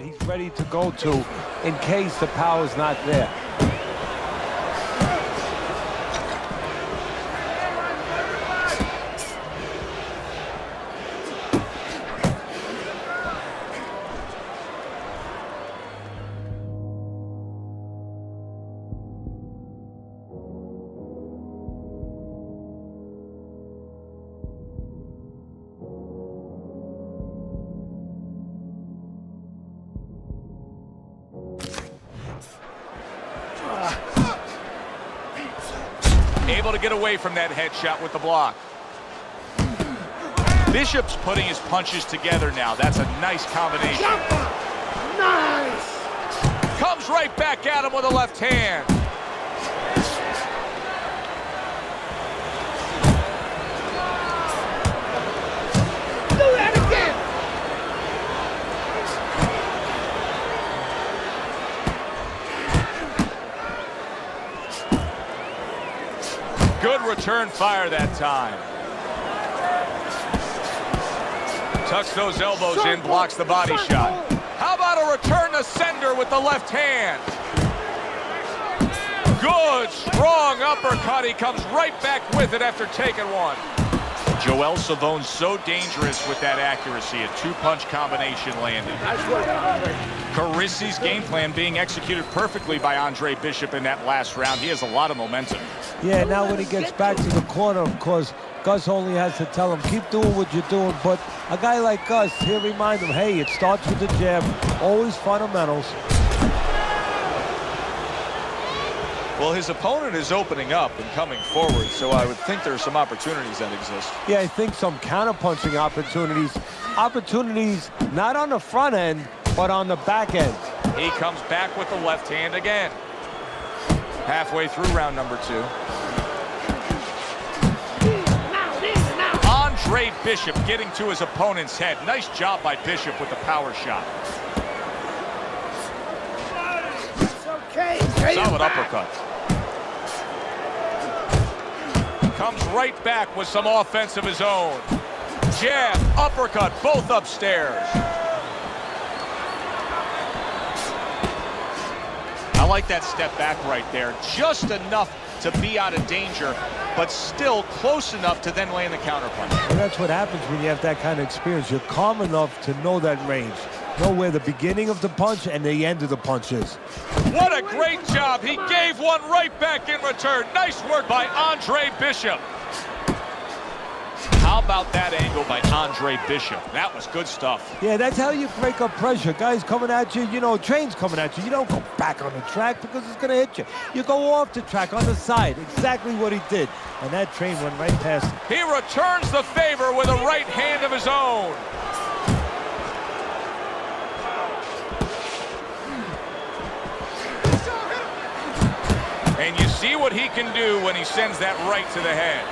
that he's ready to go to in case the power's not there. Able to get away from that headshot with the block. Bishop's putting his punches together now. That's a nice combination. Nice! Comes right back at him with a left hand. Do that again! Good return fire that time. Tucks those elbows in, blocks the body shot. How about a return to sender with the left hand? Good, strong uppercut. He comes right back with it after taking one. Joel Savone's so dangerous with that accuracy. A two-punch combination landing. Carisi's game plan being executed perfectly by Andre Bishop in that last round. He has a lot of momentum. Yeah, now when he gets back to the corner, of course, Gus only has to tell him, keep doing what you're doing. But a guy like Gus, he'll remind him, hey, it starts with the jab, always fundamentals. Well, his opponent is opening up and coming forward, so I would think there are some opportunities that exist. Yeah, I think some counter-punching opportunities. Opportunities not on the front end, but on the back end. He comes back with the left hand again. Halfway through round number 2. Andre Bishop getting to his opponent's head. Nice job by Bishop with the power shot. It's okay. Solid uppercut. Comes right back with some offense of his own. Jab, uppercut, both upstairs. I like that step back right there. Just enough to be out of danger, but still close enough to then land the counterpunch. And that's what happens when you have that kind of experience. You're calm enough to know that range. Know where the beginning of the punch and the end of the punch is. What a great job. He gave one right back in return. Nice work by Andre Bishop. How about that angle by Andre Bishop? That was good stuff. Yeah, that's how you break up pressure. Guys coming at you, you know, trains coming at you. You don't go back on the track because it's going to hit you. You go off the track on the side. Exactly what he did. And that train went right past him. He returns the favor with a right hand of his own. And you see what he can do when he sends that right to the head.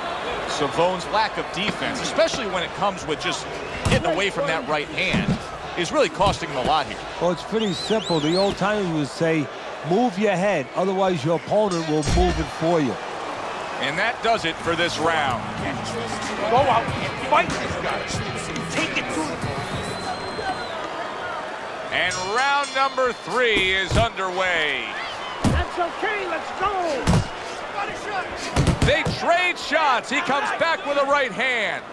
Savone's lack of defense, especially when it comes with just getting away from that right hand, is really costing him a lot here. Well, it's pretty simple. The old timers would say, move your head, otherwise your opponent will move it for you. And that does it for this round. Go out and fight this guy. Take it to him. And round number 3 is underway. That's okay, let's go. They trade shots. He comes back with a right hand.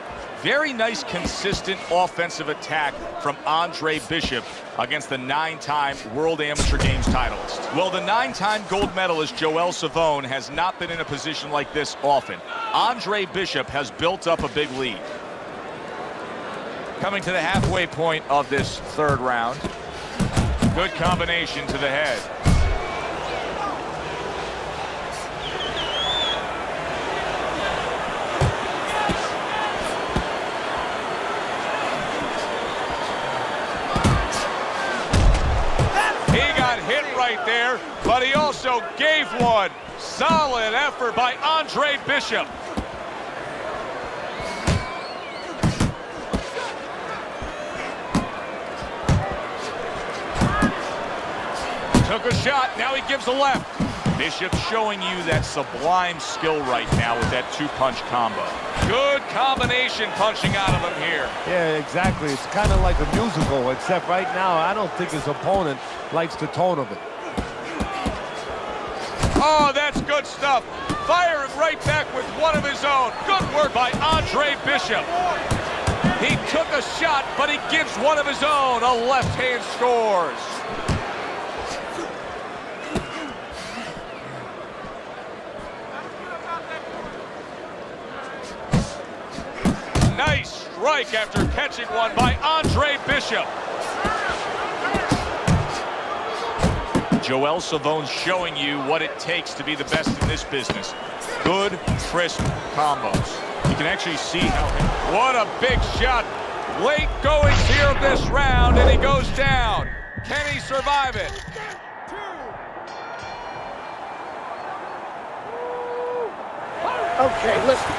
Very nice, consistent offensive attack from Andre Bishop against the 9-time World Amateur Games titleist. Well, the 9-time gold medalist Joel Savone has not been in a position like this often. Andre Bishop has built up a big lead. Coming to the halfway point of this 3rd round. Good combination to the head. Right there, but he also gave one. Solid effort by Andre Bishop. Took a shot, now he gives a left. Bishop showing you that sublime skill right now with that 2-punch combo. Good combination punching out of him here. Yeah, exactly. It's kind of like a musical, except right now, I don't think his opponent likes the tone of it. Oh, that's good stuff. Firing right back with one of his own. Good work by Andre Bishop. He took a shot, but he gives one of his own. A left hand scores. Nice strike after catching one by Andre Bishop. Joel Savone's showing you what it takes to be the best in this business. Good, crisp combos. You can actually see how... What a big shot. Late goings here of this round, and he goes down. Can he survive it? Okay, listen.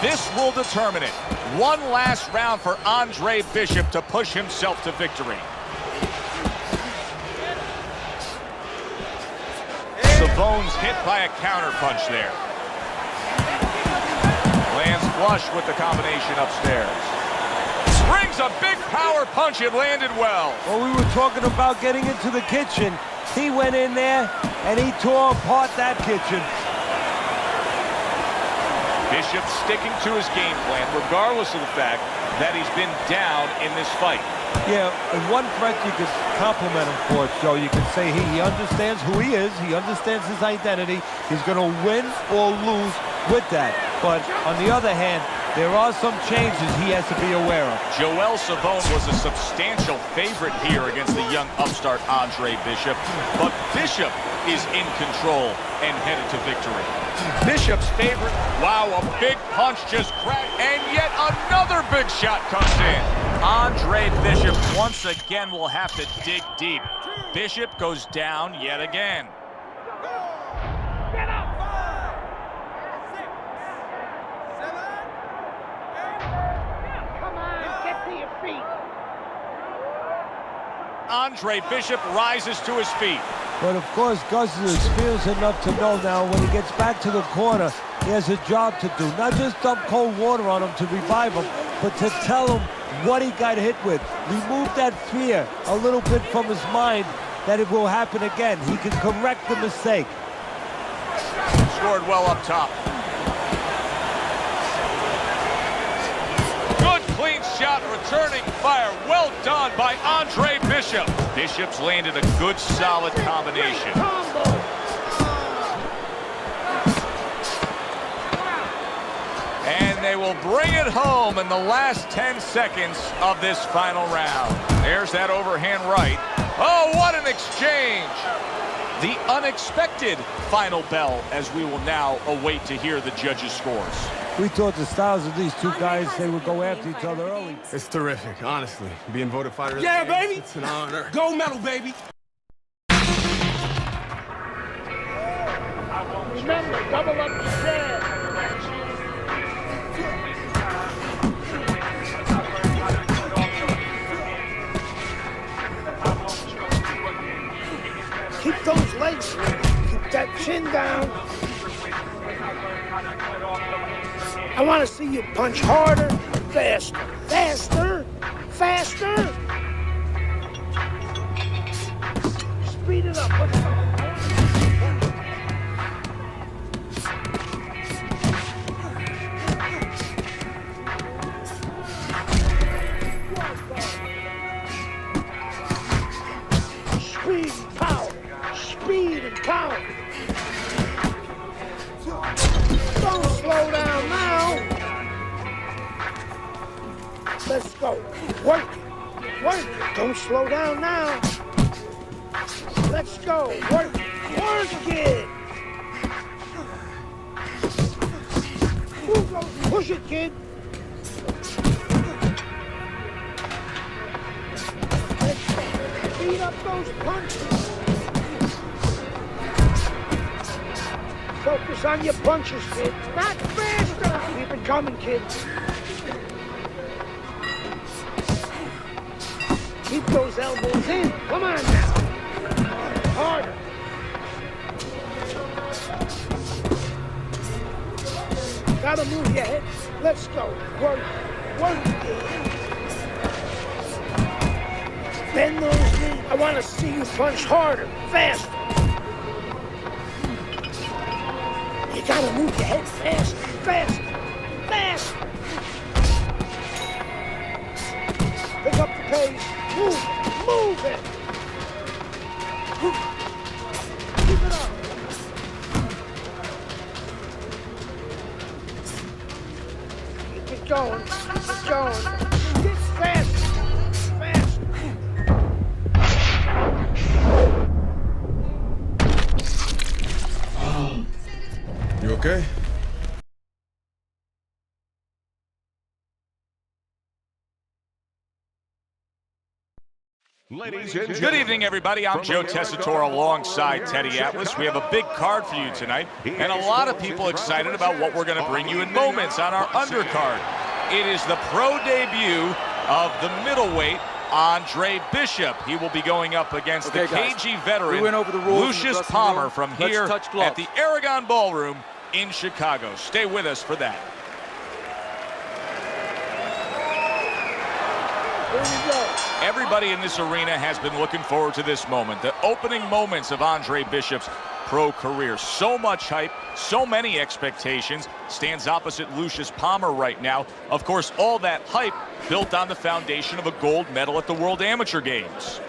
This will determine it. One last round for Andre Bishop to push himself to victory. Savone's hit by a counter punch there. Lands flush with the combination upstairs. Springs a big power punch. It landed well. Well, we were talking about getting into the kitchen. He went in there and he tore apart that kitchen. Bishop sticking to his game plan, regardless of the fact that he's been down in this fight. Yeah, and one threat you could compliment him for, Joe. You could say he understands who he is. He understands his identity. He's going to win or lose with that. But on the other hand, there are some changes he has to be aware of. Joel Savone was a substantial favorite here against the young upstart Andre Bishop. But Bishop is in control and headed to victory. Bishop's favorite. Wow, a big punch just cracked. And yet another big shot comes in. Andre Bishop once again will have to dig deep. Bishop goes down yet again. Andre Bishop rises to his feet. But of course, Gus is experienced enough to know now when he gets back to the corner, he has a job to do. Not just dump cold water on him to revive him, but to tell him what he got hit with. Remove that fear a little bit from his mind that it will happen again. He can correct the mistake. Scored well up top. Good clean shot, returning fire. Well done by Andre Bishop. Bishop's landed a good solid combination. And they will bring it home in the last 10 seconds of this final round. There's that overhand right. Oh, what an exchange! The unexpected final bell as we will now await to hear the judges' scores. We thought the styles of these two guys, they would go after each other early. It's terrific, honestly. Being voted fighter of the Yeah, game, baby. it's an honor. Gold medal, baby. Remember, double up the share. Keep those legs, keep that chin down. I want to see you punch harder, faster, faster, faster. Speed it up. Let's go. Speed and power. Speed and power. Don't slow down now. Let's go. Work it. Work it. Don't slow down now. Let's go. Work it. Work it. Push it, kid. Let's go. Speed up those punches. Focus on your punches, kid. Not faster. Keep it coming, kid. Keep those elbows in. Come on now. Harder. Gotta move your head. Let's go. Work. Work. Bend those knees. I want to see you punch harder, faster. You gotta move your head faster, faster, faster. Pick up the pace. Move it. Keep it up. Keep it going. Keep it going. Get faster. Faster. You okay? Good evening, everybody. I'm Joe Tessitore alongside Teddy Atlas. We have a big card for you tonight, and a lot of people excited about what we're going to bring you in moments on our undercard. It is the pro debut of the middleweight, Andre Bishop. He will be going up against the KG veteran, Lucius Palmer, from here at the Aragon Ballroom in Chicago. Stay with us for that. Here we go. Everybody in this arena has been looking forward to this moment, the opening moments of Andre Bishop's pro career. So much hype, so many expectations. Stands opposite Lucius Palmer right now. Of course, all that hype built on the foundation of a gold medal at the World Amateur Games.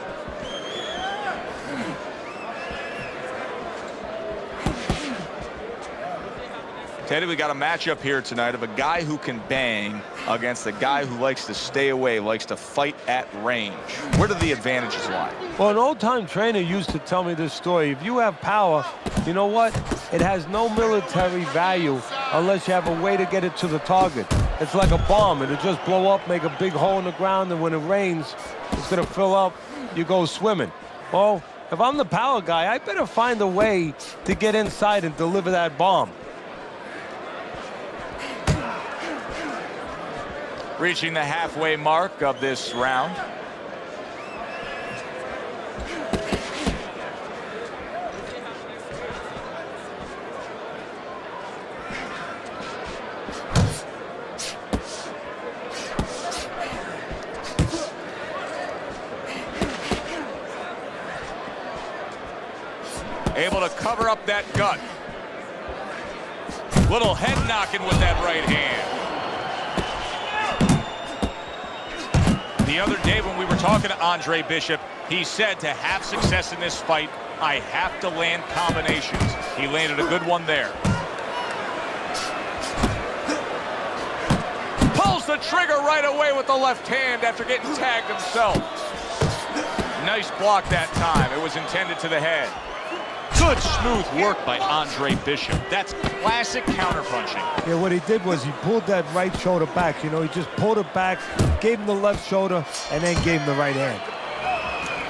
Teddy, we got a matchup here tonight of a guy who can bang against a guy who likes to stay away, likes to fight at range. Where do the advantages lie? Well, an old-time trainer used to tell me this story. If you have power, you know what? It has no military value unless you have a way to get it to the target. It's like a bomb. It'll just blow up, make a big hole in the ground, and when it rains, it's going to fill up. You go swimming. Well, if I'm the power guy, I better find a way to get inside and deliver that bomb. Reaching the halfway mark of this round. Able to cover up that gut. Little head knocking with that right hand. The other day when we were talking to Andre Bishop, he said to have success in this fight, I have to land combinations. He landed a good one there. Pulls the trigger right away with the left hand after getting tagged himself. Nice block that time. It was intended to the head. Good smooth work by Andre Bishop. That's classic counterpunching. Yeah, what he did was he pulled that right shoulder back. You know, he just pulled it back, gave him the left shoulder, and then gave him the right hand.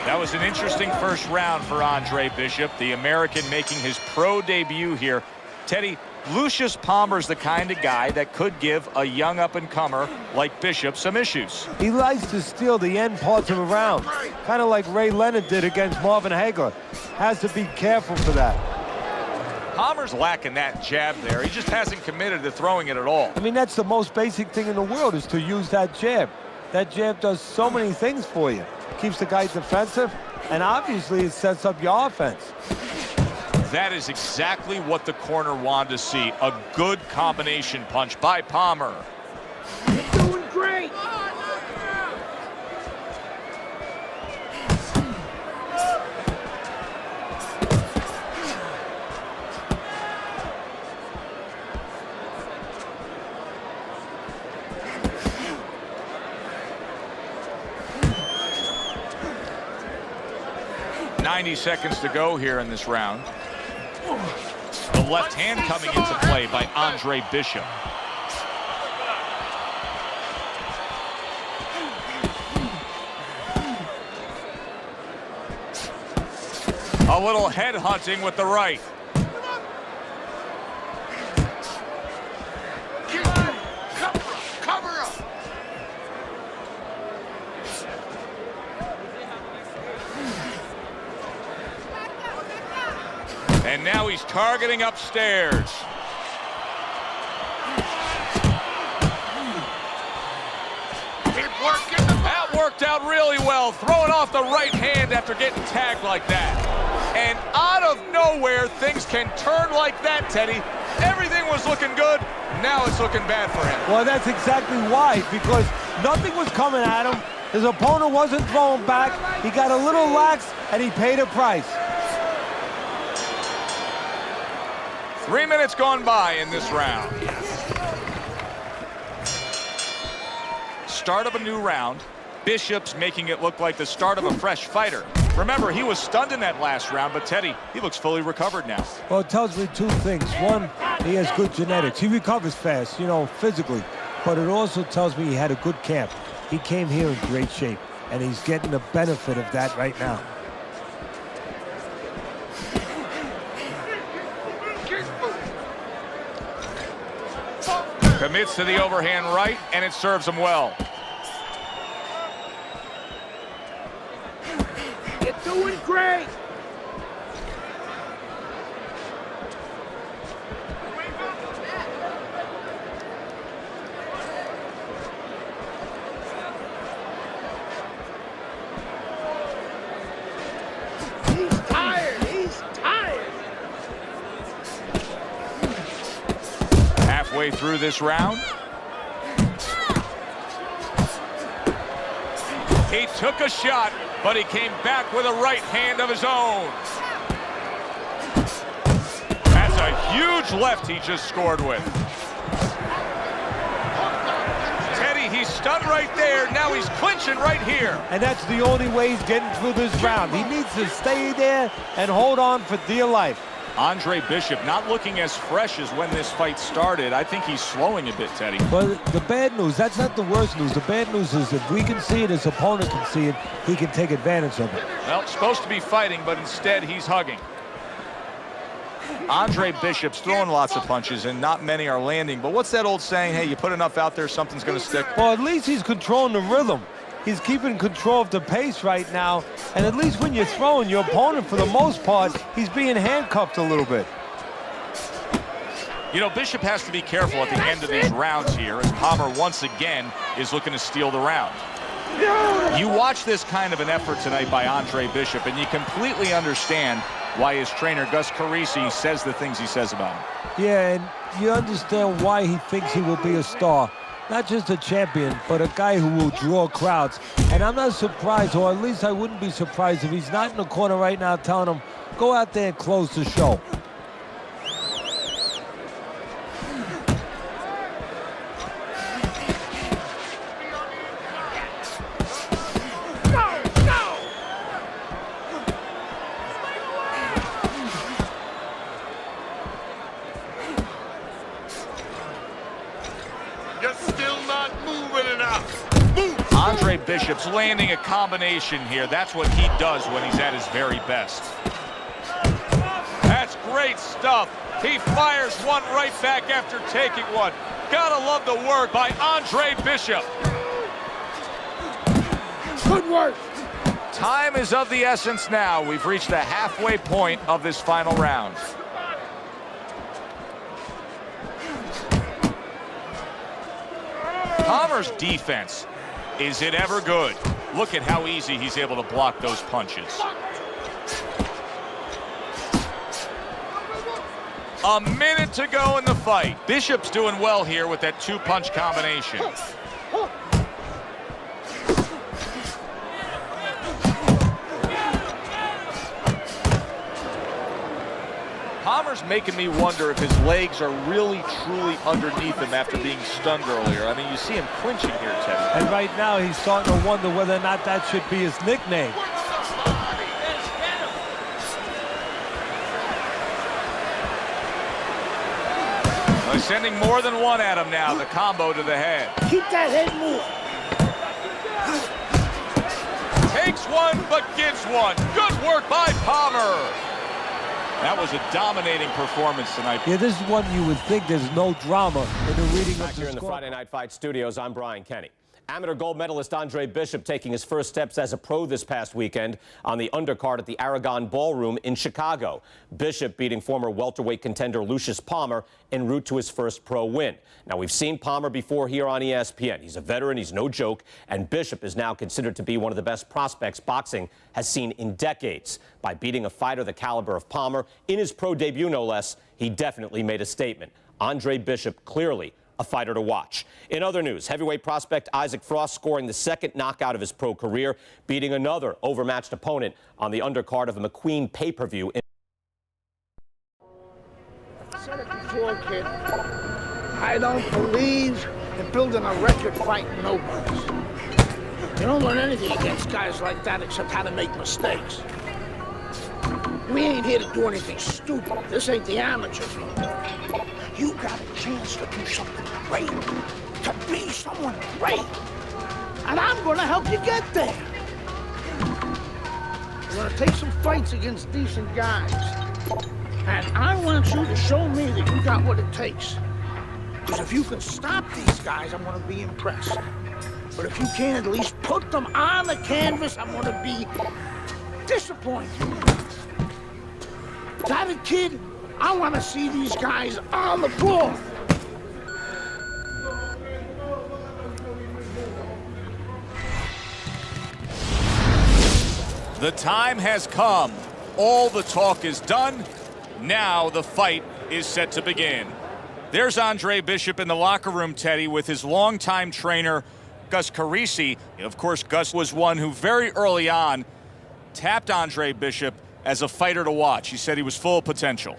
That was an interesting first round for Andre Bishop, the American making his pro debut here. Teddy, Lucius Palmer's the kind of guy that could give a young up-and-comer like Bishop some issues. He likes to steal the end parts of a round, kind of like Ray Leonard did against Marvin Hagler. Has to be careful for that. Palmer's lacking that jab there. He just hasn't committed to throwing it at all. I mean, that's the most basic thing in the world, is to use that jab. That jab does so many things for you. Keeps the guy defensive, and obviously it sets up your offense. That is exactly what the corner wanted to see. A good combination punch by Palmer. You're doing great. .90 seconds to go here in this round. The left hand coming into play by Andre Bishop. A little head hunting with the right. Cover up. And now he's targeting upstairs. worked out really well, throwing off the right hand after getting tagged like that. And out of nowhere, things can turn like that, Teddy. Everything was looking good. Now it's looking bad for him. Well, that's exactly why, because nothing was coming at him. His opponent wasn't throwing back. He got a little lax, and he paid a price. 3 minutes gone by in this round. Start of a new round. Bishop's making it look like the start of a fresh fighter. Remember, he was stunned in that last round, but Teddy, he looks fully recovered now. Well, it tells me two things. One, he has good genetics. He recovers fast, you know, physically. But it also tells me he had a good camp. He came here in great shape, and he's getting the benefit of that right now. Commits to the overhand right, and it serves him well. You're doing great. He's tired. He's tired. Halfway through this round. He took a shot, but he came back with a right hand of his own. That's a huge left he just scored with. Teddy, he's stunned right there. Now he's clinching right here. And that's the only way he's getting through this round. He needs to stay there and hold on for dear life. Andre Bishop not looking as fresh as when this fight started. I think he's slowing a bit, Teddy. But the bad news, that's not the worst news. The bad news is if we can see it, his opponent can see it, he can take advantage of it. Well, supposed to be fighting, but instead he's hugging. Andre Bishop's throwing lots of punches, and not many are landing. But what's that old saying? Hey, you put enough out there, something's going to stick. Well, at least he's controlling the rhythm. He's keeping control of the pace right now. And at least when you're throwing, your opponent, for the most part, he's being handcuffed a little bit. You know, Bishop has to be careful at the end of these rounds here, as Palmer once again is looking to steal the round. You watch this kind of an effort tonight by Andre Bishop, and you completely understand why his trainer, Gus Carisi, says the things he says about him. Yeah, and you understand why he thinks he will be a star. Not just a champion, but a guy who will draw crowds. And I'm not surprised, or at least I wouldn't be surprised if he's not in the corner right now telling him, go out there and close the show. You're still not moving enough. Move. Andre Bishop's landing a combination here. That's what he does when he's at his very best. That's great stuff. He fires one right back after taking one. Gotta love the work by Andre Bishop. Good work. Time is of the essence now. We've reached the halfway point of this final round. Palmer's defense, is it ever good? Look at how easy he's able to block those punches. A minute to go in the fight. Bishop's doing well here with that two-punch combination. Palmer's making me wonder if his legs are really, truly underneath him after being stunned earlier. I mean, you see him clinching here, Teddy. And right now, he's starting to wonder whether or not that should be his nickname. They're sending more than one at him now. The combo to the head. Keep that head moving. Takes one, but gives one. Good work by Palmer. That was a dominating performance tonight. Yeah, this is one you would think there's no drama in the reading Back of here the in the score. Friday Night Fight studios, I'm Brian Kenny. Amateur gold medalist Andre Bishop taking his first steps as a pro this past weekend on the undercard at the Aragon Ballroom in Chicago. Bishop beating former welterweight contender Lucius Palmer en route to his first pro win. Now, we've seen Palmer before here on ESPN. He's a veteran, he's no joke, and Bishop is now considered to be one of the best prospects boxing has seen in decades. By beating a fighter the caliber of Palmer in his pro debut, no less, he definitely made a statement. Andre Bishop clearly a fighter to watch. In other news, heavyweight prospect Isaac Frost scoring the second knockout of his pro career, beating another overmatched opponent on the undercard of a McQueen pay-per-view. I said it before, kid. I don't believe in building a record fighting nobodies. You don't learn anything against guys like that except how to make mistakes. We ain't here to do anything stupid. This ain't the amateur league. You got a chance to do something great, to be someone great. And I'm gonna help you get there. We're gonna take some fights against decent guys. And I want you to show me that you got what it takes. Because if you can stop these guys, I'm gonna be impressed. But if you can't at least put them on the canvas, I'm gonna be disappointed. Got it, kid? I want to see these guys on the floor. The time has come. All the talk is done. Now the fight is set to begin. There's Andre Bishop in the locker room, Teddy, with his longtime trainer, Gus Carisi. Of course, Gus was one who very early on tapped Andre Bishop as a fighter to watch. He said he was full of potential.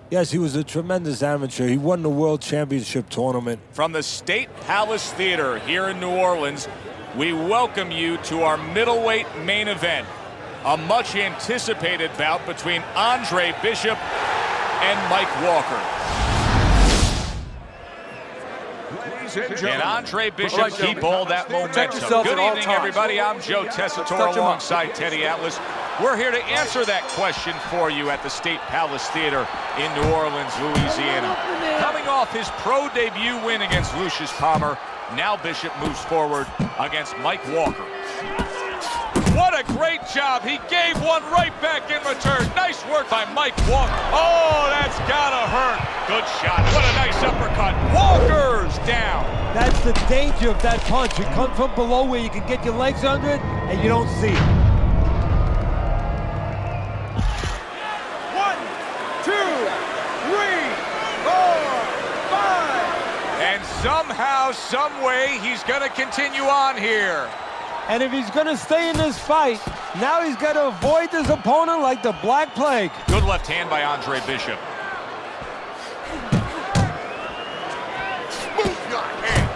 Yes, he was a tremendous amateur. He won the World Championship tournament. From the State Palace Theater here in New Orleans, we welcome you to our middleweight main event. A much anticipated bout between Andre Bishop and Mike Walker. And Andre Bishop keep all that momentum. Good evening, everybody. I'm Joe Tessitore alongside Teddy Atlas. We're here to answer that question for you at the State Palace Theater in New Orleans, Louisiana. Coming off his pro debut win against Lucius Palmer, now Bishop moves forward against Mike Walker. What a great job. He gave one right back in return. Nice work by Mike Walker. Oh, that's gotta hurt. Good shot. What a nice uppercut. Walker's down. That's the danger of that punch. It comes from below where you can get your legs under it and you don't see it. 1, 2, 3, 4, 5. And somehow, some way, he's gonna continue on here. And if he's going to stay in this fight, now he's got to avoid his opponent like the Black Plague. Good left hand by Andre Bishop. Move your hand.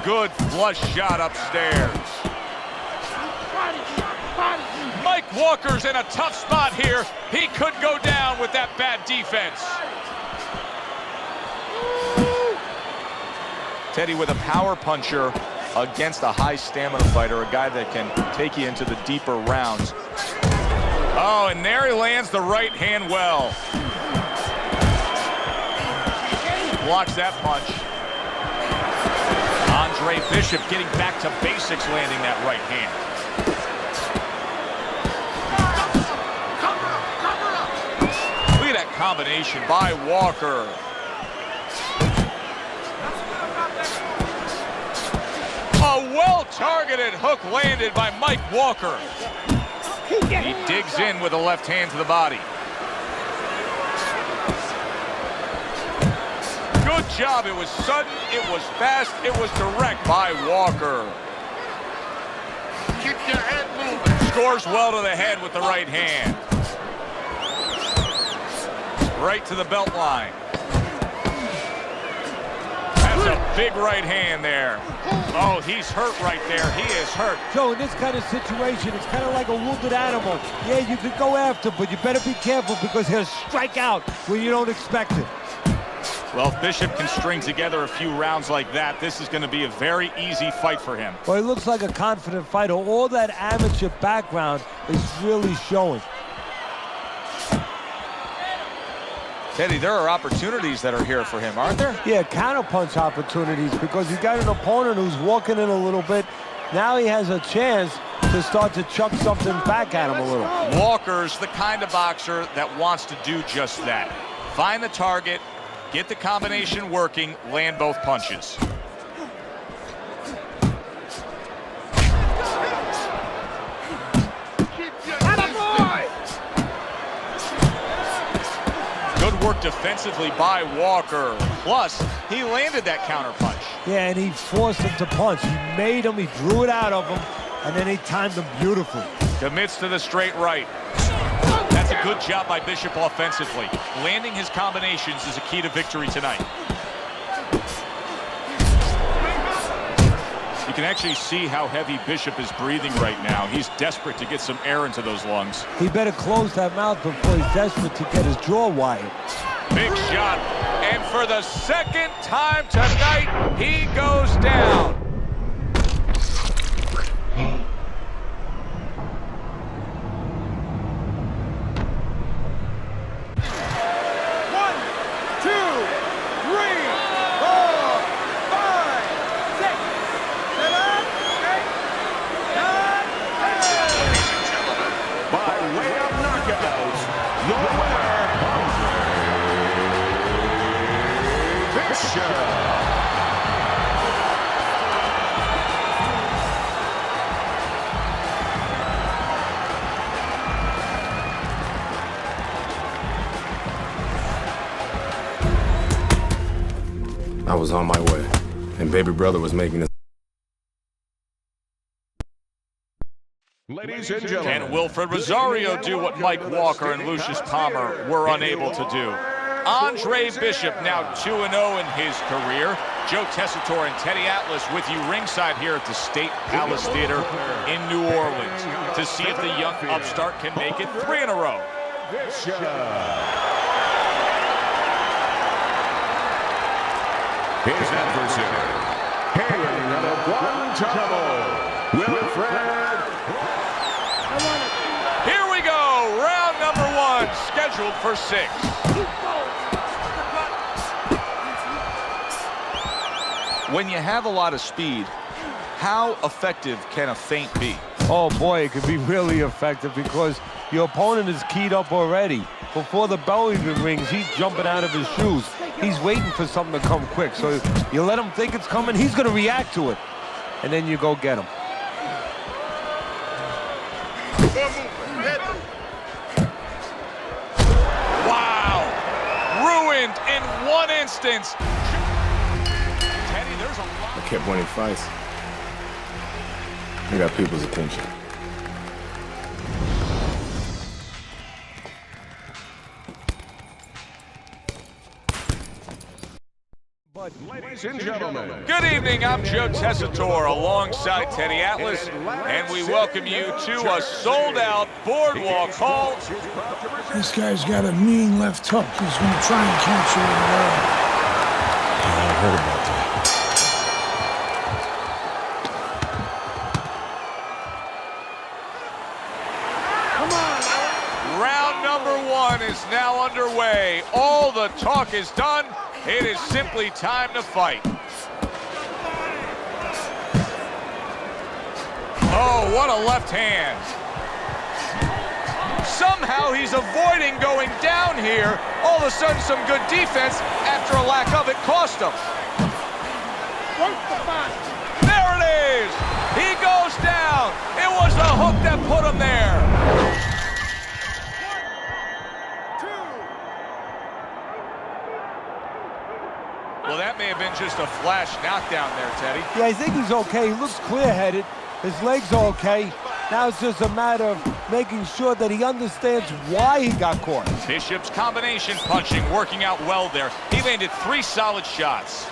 Good flush shot upstairs. Mike Walker's in a tough spot here. He could go down with that bad defense. Teddy with a power puncher against a high stamina fighter, a guy that can take you into the deeper rounds. Oh, and there he lands the right hand well. Blocks that punch. Andre Bishop getting back to basics, landing that right hand. Look at that combination by Walker. A well-targeted hook landed by Mike Walker. He digs in with a left hand to the body. Good job. It was sudden, it was fast, it was direct by Walker. Keep your head moving. Scores well to the head with the right hand. Right to the belt line. That's a big right hand there. Oh, he's hurt right there. He is hurt. Joe, in this kind of situation, it's kind of like a wounded animal. Yeah, you could go after, but you better be careful because he'll strike out when you don't expect it. Well, if Bishop can string together a few rounds like that, this is going to be a very easy fight for him. Well, he looks like a confident fighter. All that amateur background is really showing. Teddy, there are opportunities that are here for him, aren't there? Yeah, counterpunch opportunities, because he's got an opponent who's walking in a little bit. Now he has a chance to start to chuck something back at him a little. Walker's the kind of boxer that wants to do just that. Find the target, get the combination working, land both punches. Good work defensively by Walker. Plus, he landed that counter punch. Yeah, and he forced him to punch. He made him, he drew it out of him, and then he timed him beautifully. Commits to the straight right. That's a good job by Bishop offensively. Landing his combinations is a key to victory tonight. You can actually see how heavy Bishop is breathing right now. He's desperate to get some air into those lungs. He better close that mouth before he's desperate to get his jaw wired. Big shot. And for the second time tonight, he goes down. I was on my way, and baby brother was making this. Ladies and gentlemen, Can Wilfred Rosario do what Mike Walker and Lucius Palmer were unable to do? Andre Bishop now 2-0 in his career. Joe Tessitore and Teddy Atlas with you ringside here at the State Palace Theater in New Orleans to see if the young upstart can make it 3 in a row. His adversary, hailing out of Guantanamo, Wilfred. Here we go, round number 1, scheduled for 6. When you have a lot of speed, how effective can a feint be? Oh boy, it could be really effective because your opponent is keyed up already. Before the bell even rings, he's jumping out of his shoes. He's waiting for something to come quick. So you let him think it's coming, he's going to react to it. And then you go get him. Wow! Ruined in one instance. Teddy, there's a lot. I kept winning fights. I got people's attention. Ladies and gentlemen, Good evening, I'm Joe Tessitore alongside Teddy Atlas, and we welcome you to a sold-out Boardwalk Hall. This guy's got a mean left hook. He's going to try and catch you in there. I heard about that. Round number 1 is now underway. All the talk is done. It is simply time to fight. Oh, what a left hand. Somehow he's avoiding going down here. All of a sudden, some good defense after a lack of it cost him. There it is. He goes down. It was the hook that put him there. Well, that may have been just a flash knockdown there, Teddy. Yeah, I think he's okay. He looks clear-headed. His legs are okay. Now it's just a matter of making sure that he understands why he got caught. Bishop's combination punching working out well there. He landed 3 solid shots.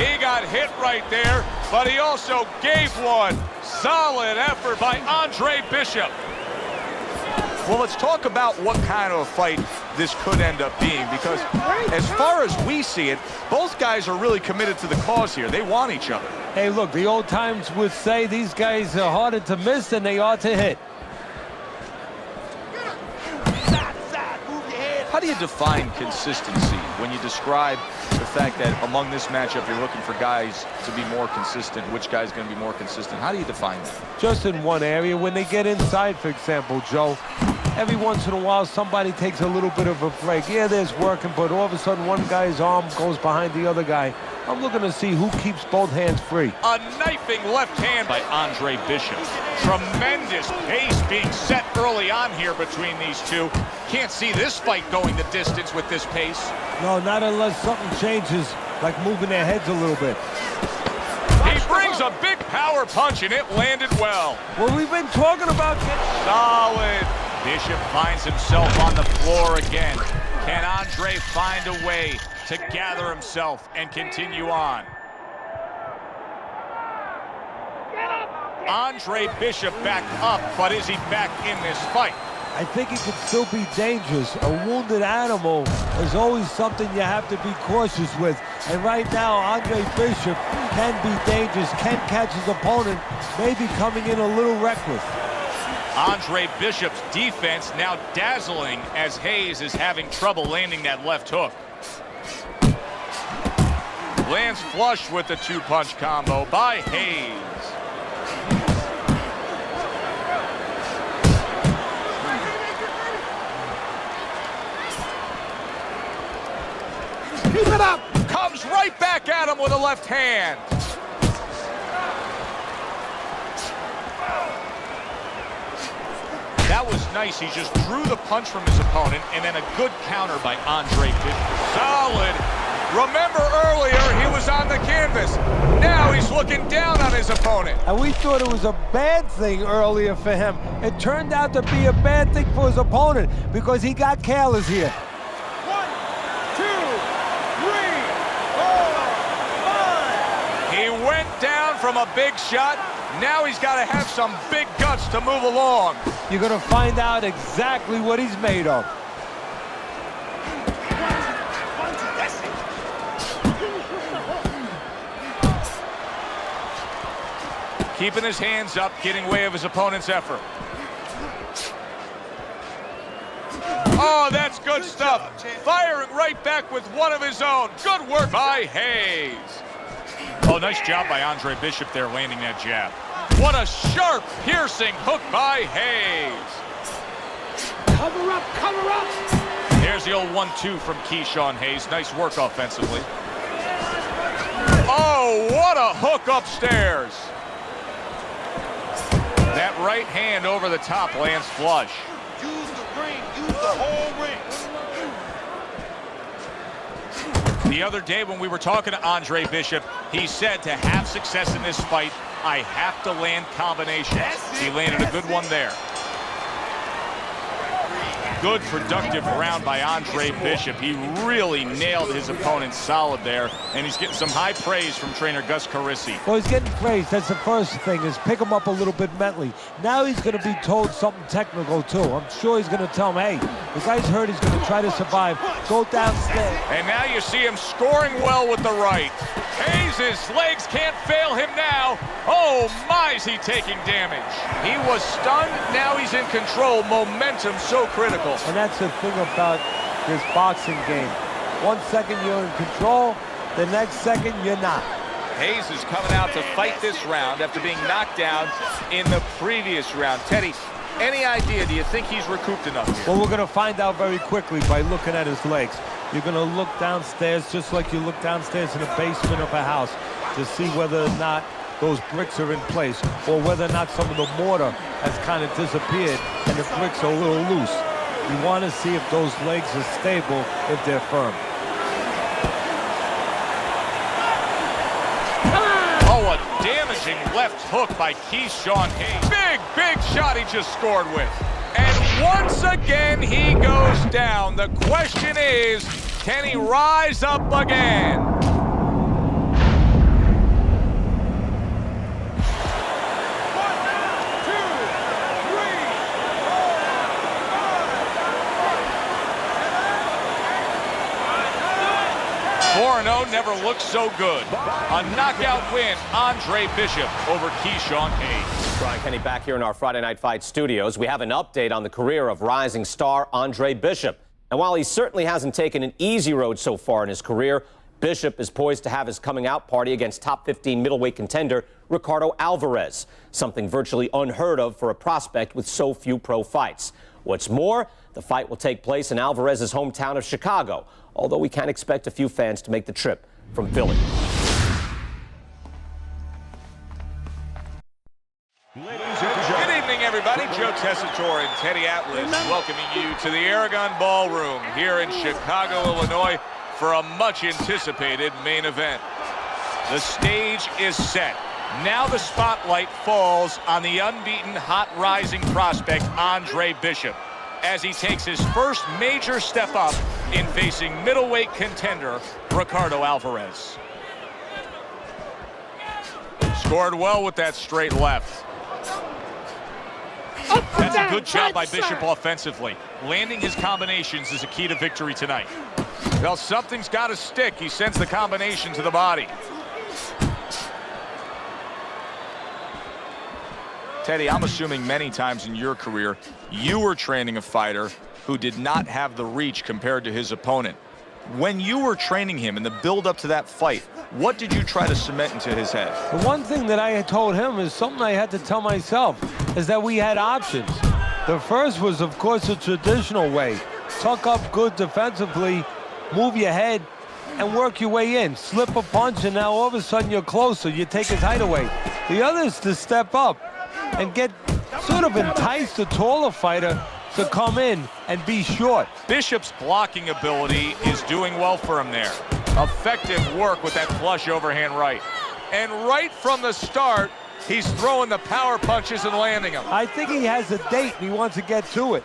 He got hit right there, but he also gave one. Solid effort by Andre Bishop. Well, let's talk about what kind of a fight this could end up being, because as far as we see it, both guys are really committed to the cause here. They want each other. Hey, look, the old times would say these guys are harder to miss than they are to hit. do you define consistency when you describe the fact that among this matchup you're looking for guys to be more consistent? Which guy's going to be more consistent? How do you define that? Just in one area. When they get inside, for example, Joe, every once in a while somebody takes a little bit of a break. Yeah, there's working, but all of a sudden one guy's arm goes behind the other guy. I'm looking to see who keeps both hands free. A knifing left hand by Andre Bishop. Tremendous pace being set early on here between these two. Can't see this fight going the distance with this pace. No, not unless something changes, like moving their heads a little bit. He brings a big power punch, and it landed well. Well, we've been talking about Solid. Bishop finds himself on the floor again. Can Andre find a way to gather himself and continue on? Andre Bishop back up, but is he back in this fight? I think it could still be dangerous. A wounded animal is always something you have to be cautious with. And right now, Andre Bishop can be dangerous, can catch his opponent, maybe coming in a little reckless. Andre Bishop's defense now dazzling as Hayes is having trouble landing that left hook. Lands flush with the two-punch combo by Hayes. Keep it up! Comes right back at him with a left hand. That was nice. He just drew the punch from his opponent, and then a good counter by Andre Bishop. Solid. Remember earlier, he was on the canvas. Now he's looking down on his opponent. And we thought it was a bad thing earlier for him. It turned out to be a bad thing for his opponent because he got careless here. 1, 2, 3, 4, 5. He went down from a big shot. Now he's got to have some big guts to move along. You're going to find out exactly what he's made of. Keeping his hands up, getting way of his opponent's effort. Oh, that's good stuff. Firing right back with one of his own. Good work by Hayes. Oh, nice job by Andre Bishop there, landing that jab. What a sharp, piercing hook by Hayes. Cover up, cover up! Here's the old 1-2 from Keyshawn Hayes. Nice work offensively. Oh, what a hook upstairs. That right hand over the top lands flush. Use the ring, use the whole ring. The other day when we were talking to Andre Bishop, he said to have success in this fight, I have to land combinations. He landed a good one there. Good productive round by Andre Bishop. He really nailed his opponent solid there, and he's getting some high praise from trainer Gus Carisi. Well, he's getting praised. That's the first thing, is pick him up a little bit mentally. Now he's going to be told something technical, too. I'm sure he's going to tell him, hey, the guy's hurt. He's going to try to survive. Go downstairs. And now you see him scoring well with the right. Hayes' legs can't fail him now. Oh, my, is he taking damage. He was stunned. Now he's in control. Momentum so critical. And that's the thing about this boxing game. 1 second you're in control, the next second you're not. Hayes is coming out to fight this round after being knocked down in the previous round. Teddy, any idea, do you think he's recouped enough here? Well, we're going to find out very quickly by looking at his legs. You're going to look downstairs just like you look downstairs in the basement of a house to see whether or not those bricks are in place or whether or not some of the mortar has kind of disappeared and the bricks are a little loose. You want to see if those legs are stable, if they're firm. Oh, a damaging left hook by Keyshawn Hayes. Big shot he just scored with. And once again, he goes down. The question is, can he rise up again? Never looked so good. A knockout win, Andre Bishop over Keyshawn Hayes. Brian Kenny back here in our Friday Night Fight studios. We have an update on the career of rising star Andre Bishop. And And while he certainly hasn't taken an easy road so far in his career, Bishop is poised to have his coming out party against top 15 middleweight contender Ricardo Alvarez, something virtually unheard of for a prospect with so few pro fights. What's more, the fight will take place in Alvarez's hometown of Chicago, although we can expect a few fans to make the trip from Philly. Good evening, everybody. Joe Tessitore and Teddy Atlas welcoming you to the Aragon Ballroom here in Chicago, Illinois, for a much-anticipated main event. The stage is set. Now the spotlight falls on the unbeaten, hot rising prospect, Andre Bishop, as he takes his first major step up in facing middleweight contender Ricardo Alvarez. Scored well with that straight left. That's a good job by Bishop offensively. Landing his combinations is a key to victory tonight. Well, something's got to stick. He sends the combination to the body. Teddy, I'm assuming many times in your career, you were training a fighter who did not have the reach compared to his opponent. When you were training him in the build-up to that fight, what did you try to cement into his head? The one thing that I had told him is something I had to tell myself, is that we had options. The first was, of course, the traditional way. Tuck up good defensively, move your head, and work your way in. Slip a punch, and now all of a sudden you're closer. You take his height away. The other is to step up and get sort of entice the taller fighter to come in and be short. Bishop's blocking ability is doing well for him there. Effective work with that flush overhand right. And right from the start, he's throwing the power punches and landing them. I think he has a date and he wants to get to it.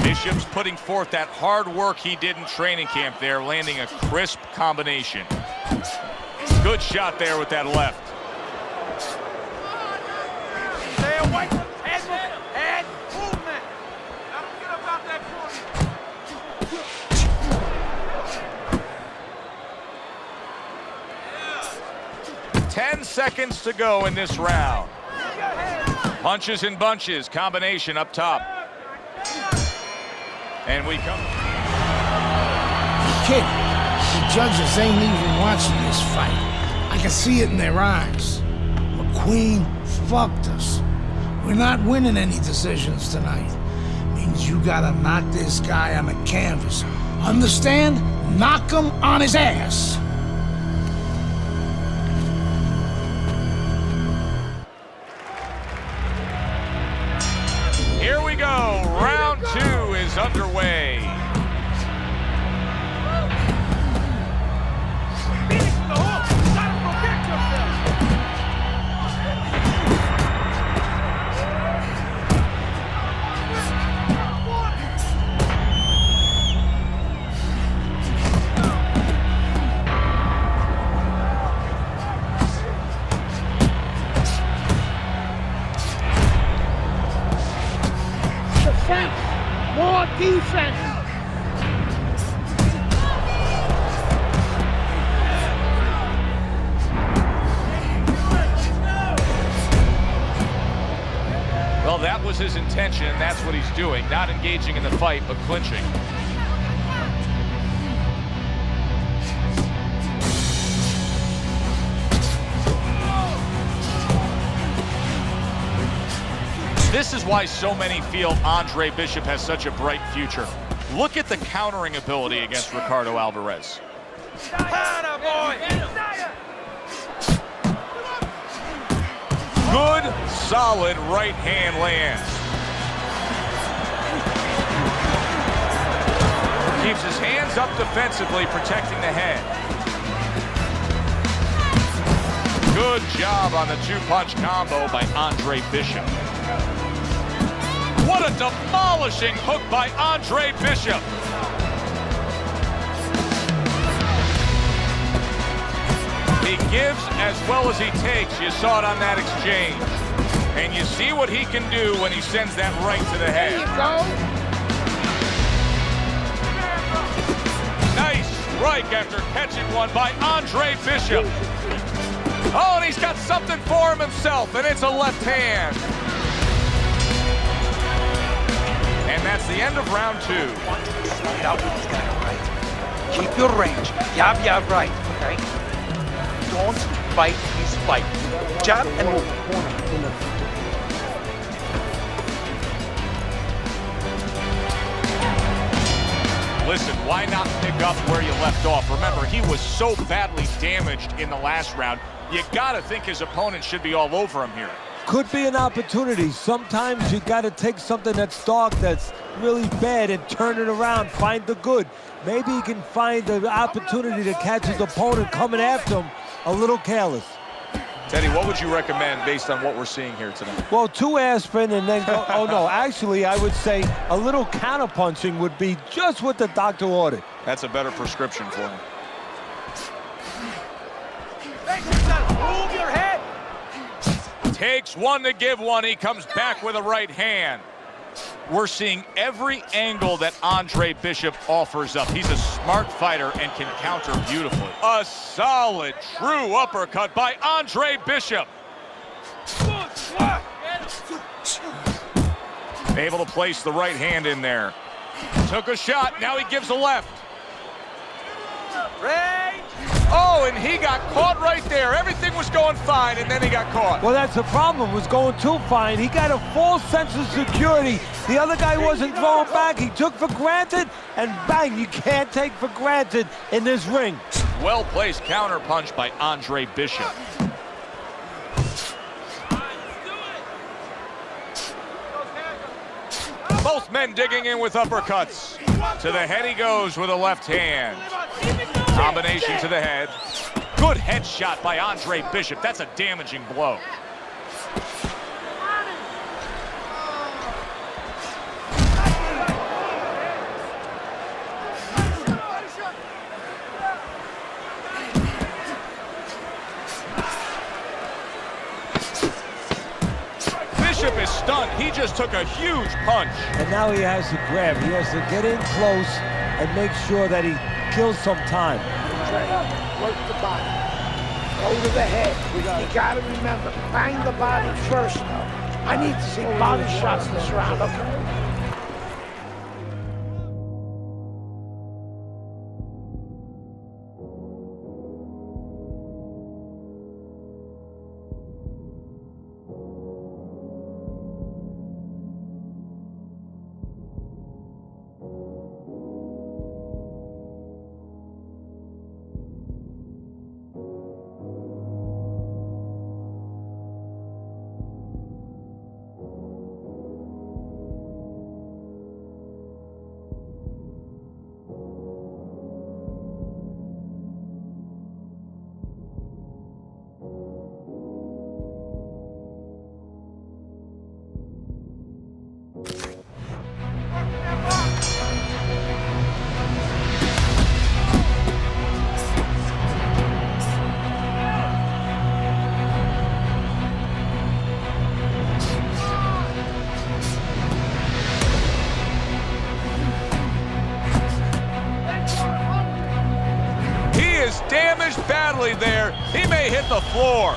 Bishop's putting forth that hard work he did in training camp there, landing a crisp combination. Good shot there with that left. Stay away from head movement. Now get up out that corner. 10 seconds to go in this round. Punches and bunches, combination up top. And we come. Kid, the judges ain't even watching this fight. I can see it in their eyes. McQueen fucked us. We're not winning any decisions tonight. Means you gotta knock this guy on the canvas. Understand? Knock him on his ass. Here we go. Round 2 is underway. Defense! More defense! Well, that was his intention, and that's what he's doing. Not engaging in the fight, but clinching. This is why so many feel Andre Bishop has such a bright future. Look at the countering ability against Ricardo Alvarez. Good, solid right hand lands. Keeps his hands up defensively, protecting the head. Good job on the two-punch combo by Andre Bishop. What a demolishing hook by Andre Bishop. He gives as well as he takes. You saw it on that exchange. And you see what he can do when he sends that right to the head. There you go. Nice strike after catching one by Andre Bishop. Oh, and he's got something for him himself, and it's a left hand. And that's the end of round 2. out with this guy, all right? Keep your range. Yeah, right, okay? Don't fight his fight. Jab and move. Listen, why not pick up where you left off? Remember, he was so badly damaged in the last round. You gotta think his opponent should be all over him here. Could be an opportunity. Sometimes you got to take something that's dark, that's really bad, and turn it around, find the good. Maybe he can find the opportunity to catch his opponent coming after him a little careless. Teddy, what would you recommend based on what we're seeing here tonight? Well, 2 aspirin and then go, oh no, actually I would say a little counterpunching would be just what the doctor ordered. That's a better prescription for him. Move your head. Takes one to give one. He comes back with a right hand. We're seeing every angle that Andre Bishop offers up. He's a smart fighter and can counter beautifully. A solid, true uppercut by Andre Bishop. Able to place the right hand in there. Took a shot, now he gives a left. Range. Oh, and he got caught right there. Everything was going fine, and then he got caught. Well, that's the problem. It was going too fine. He got a false sense of security. The other guy wasn't throwing back. He took for granted, and bang, you can't take for granted in this ring. Well-placed counter punch by Andre Bishop. Both men digging in with uppercuts. To the head he goes with a left hand. Combination to the head. Good headshot by Andre Bishop. That's a damaging blow. Bishop is stunned. He just took a huge punch. And now he has to grab. He has to get in close and make sure that he kills some time. Work the body. Go to the head. You gotta remember, bang the body first, though. I need to see body shots this round, okay? Damaged badly there. He may hit the floor.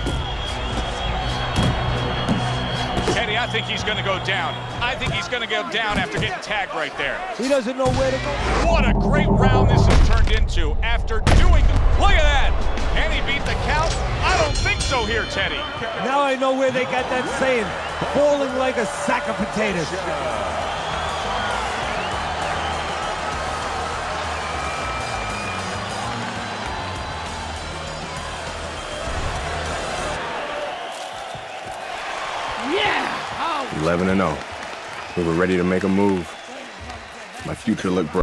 Teddy, I think he's going to go down. I think he's going to go down after getting tagged right there. He doesn't know where to go. What a great round this has turned into after doing... Look at that. Can he beat the count? I don't think so here, Teddy. Now I know where they got that saying, falling like a sack of potatoes. Yeah! 11-0. We were ready to make a move. My future looked bright.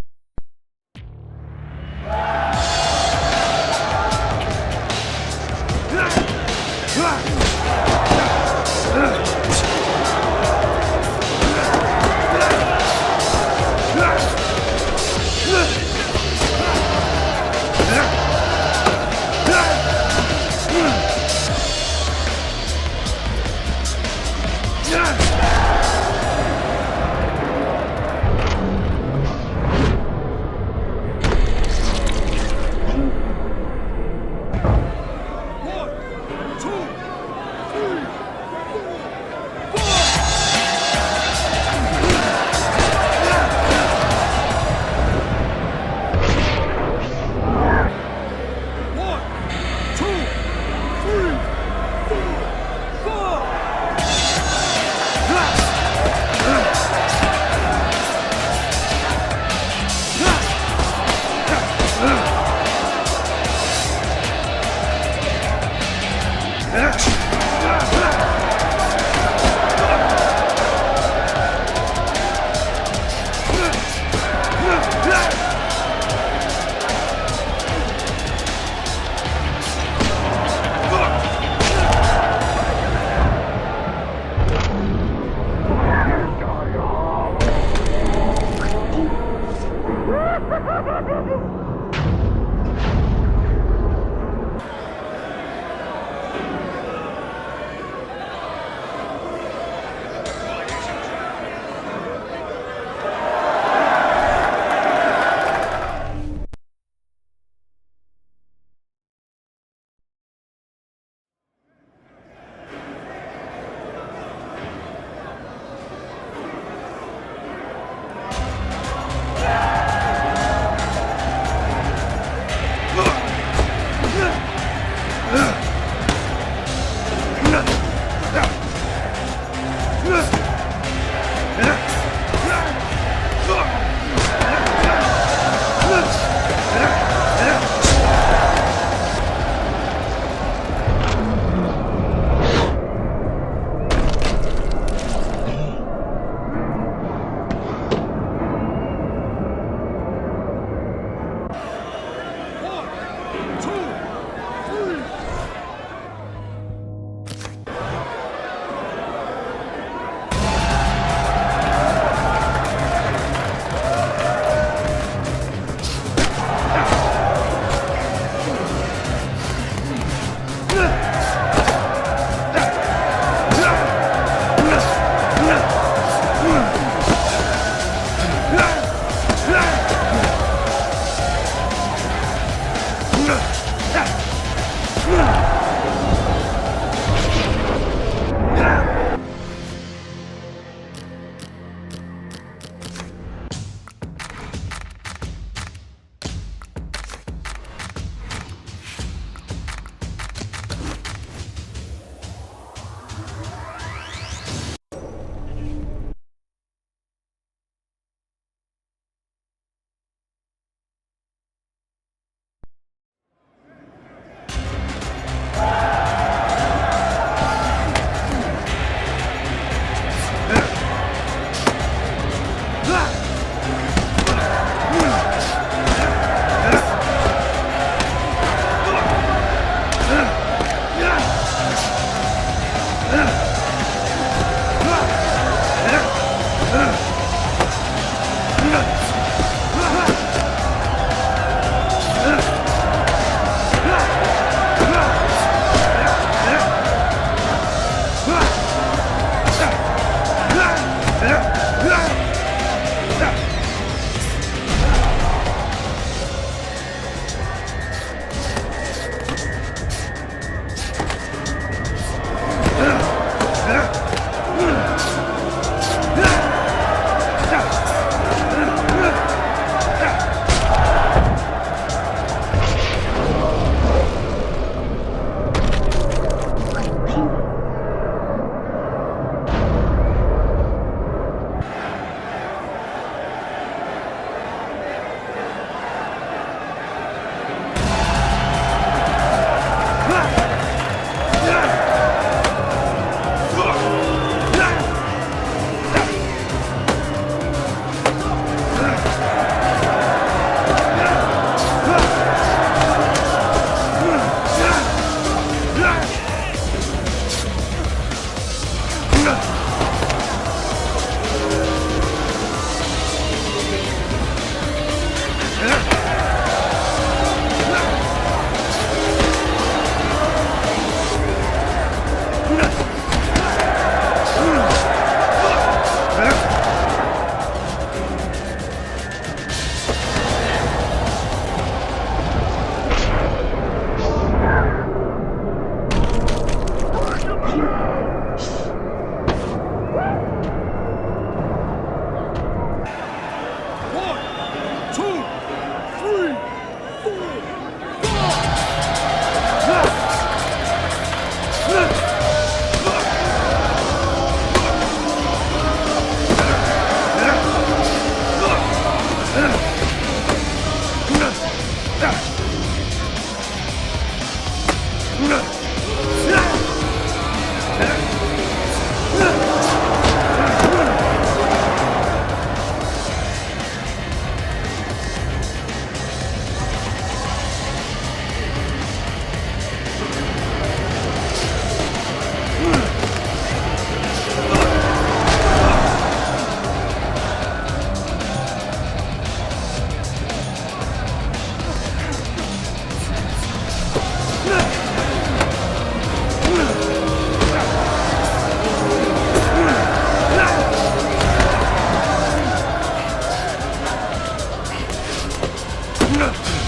That's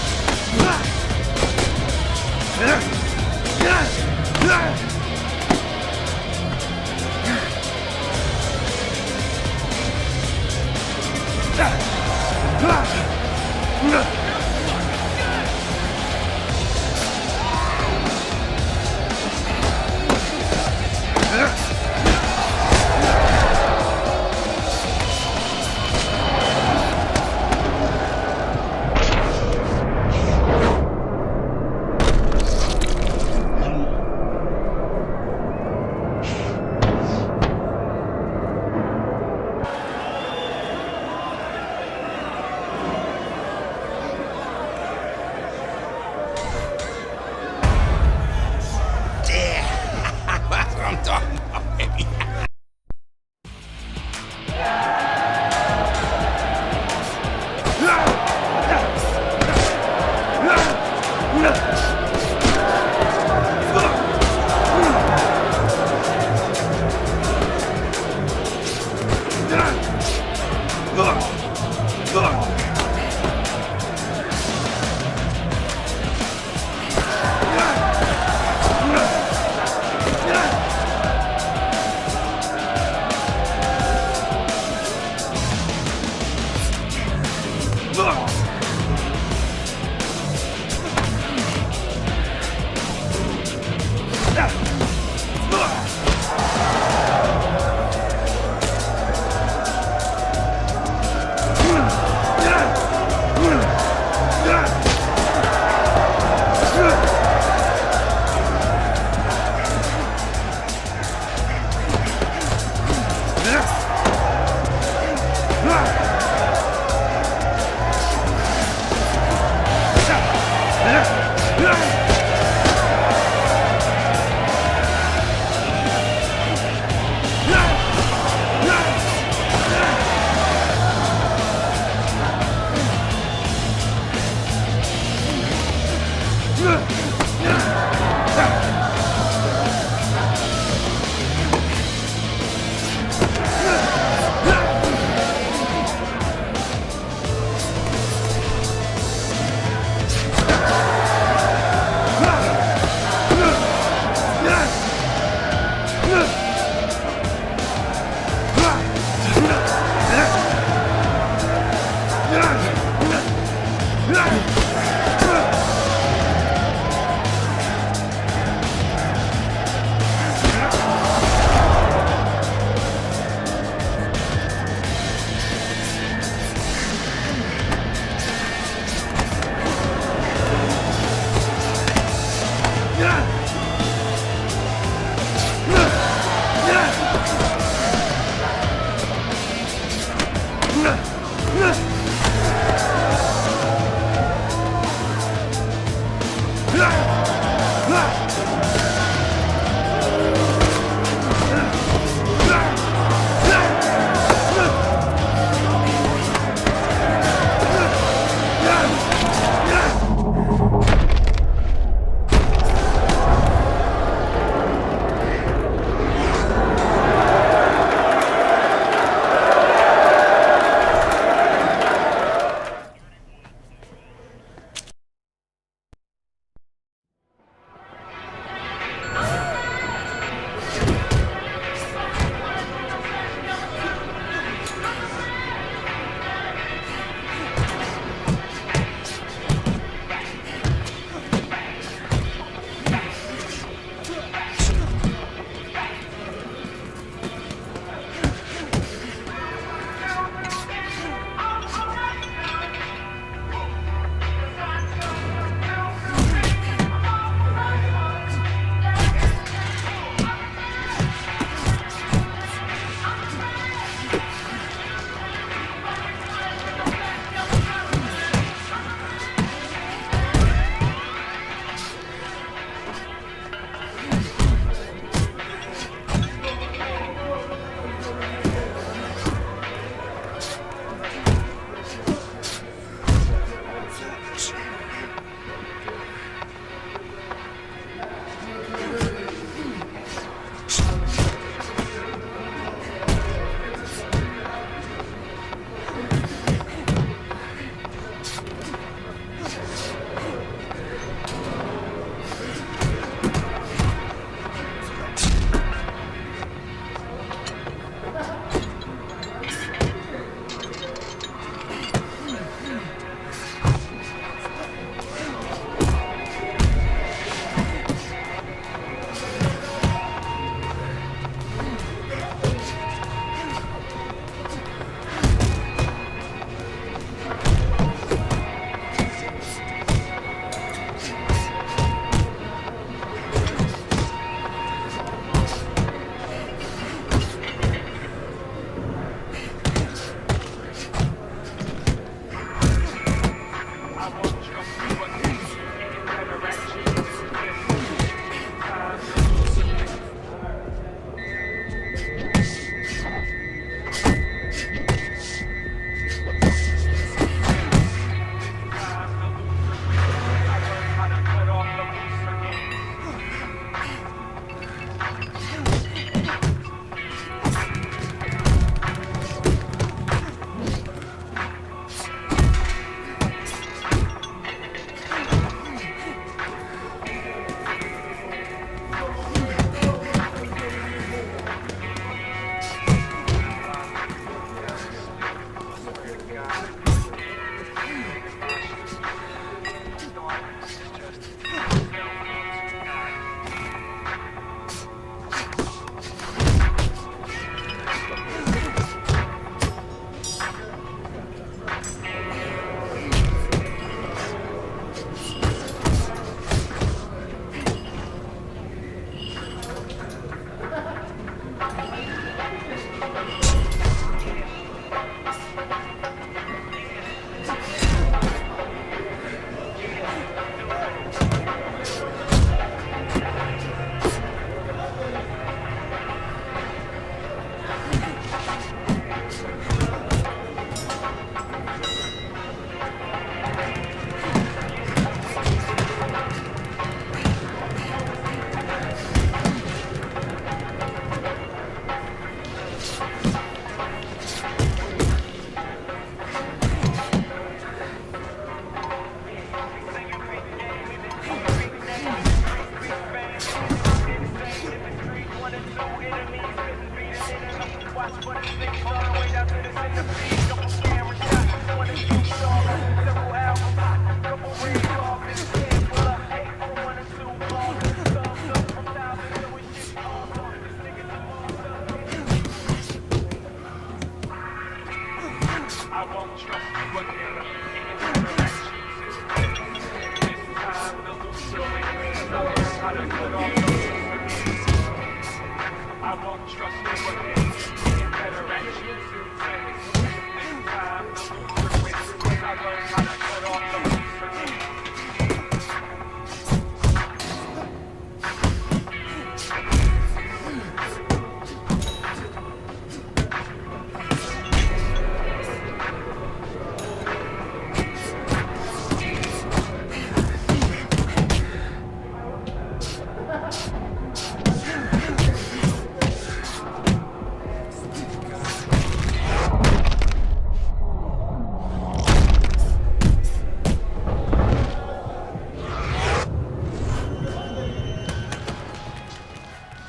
what I'm talking about, baby.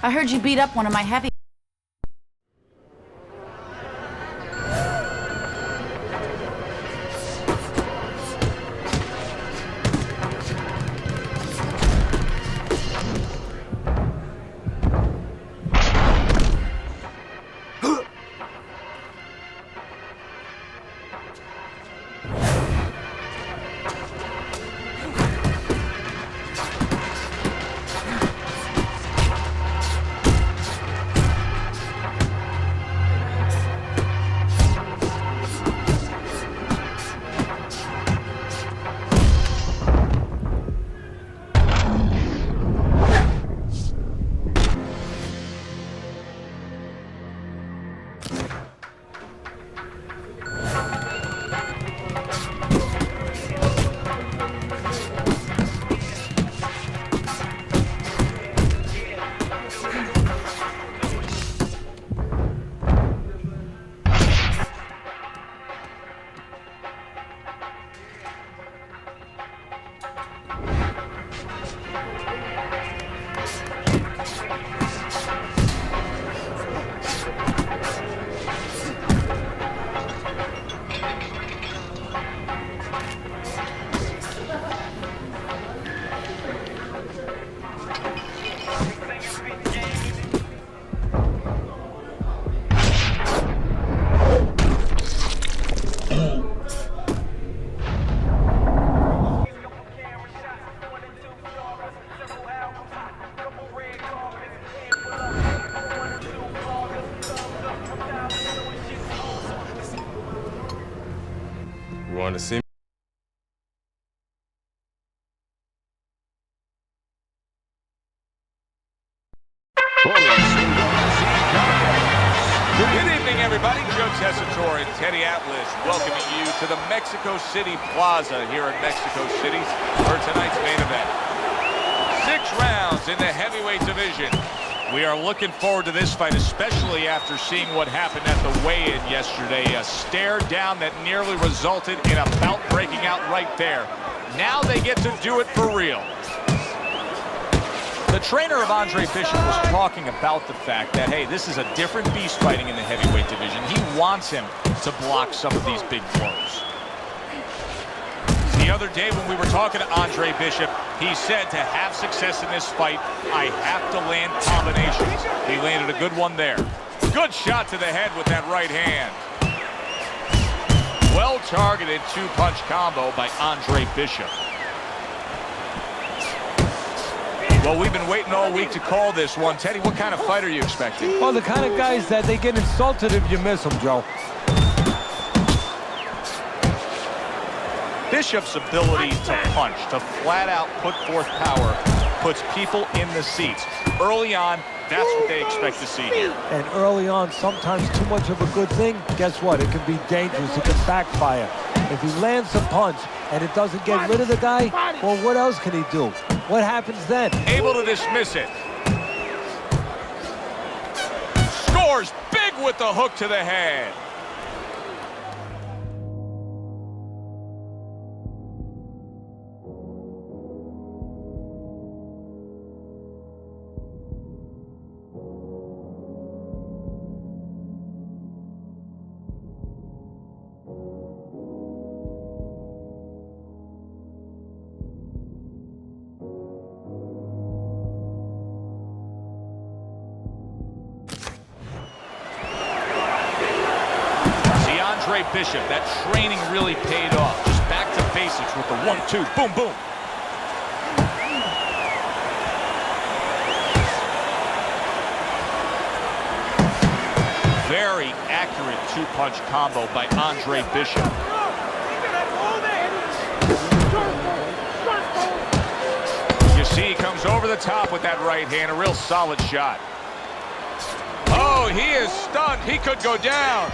I heard you beat up one of my heavy. Want to see me? Good evening, everybody. Joe Tessitore and Teddy Atlas welcoming you to the Mexico City Plaza here in Mexico City for tonight's main event. 6 rounds in the heavyweight division. We are looking forward to this fight, especially after seeing what happened at the weigh-in yesterday. A stare down that nearly resulted in a bout breaking out right there. Now they get to do it for real. The trainer of Andre Bishop was talking about the fact that, hey, this is a different beast fighting in the heavyweight division. He wants him to block some of these big blows. The other day when we were talking to Andre Bishop, he said to have success in this fight, I have to land combinations. He landed a good one there. Good shot to the head with that right hand. Well-targeted 2-punch combo by Andre Bishop. Well, we've been waiting all week to call this one. Teddy, what kind of fight are you expecting? Well, the kind of guys that they get insulted if you miss them, Joe. Bishop's ability to punch, to flat out put forth power, puts people in the seats. Early on, that's what they expect to see here. And early on, sometimes too much of a good thing, guess what? It can be dangerous. It can backfire. If he lands a punch and it doesn't get rid of the guy, well, what else can he do? What happens then? Able to dismiss it. Scores big with the hook to the head. Andre Bishop, that training really paid off. Just back to basics with the 1-2, boom, boom. Very accurate 2-punch combo by Andre Bishop. You see, he comes over the top with that right hand, a real solid shot. Oh, he is stunned. He could go down.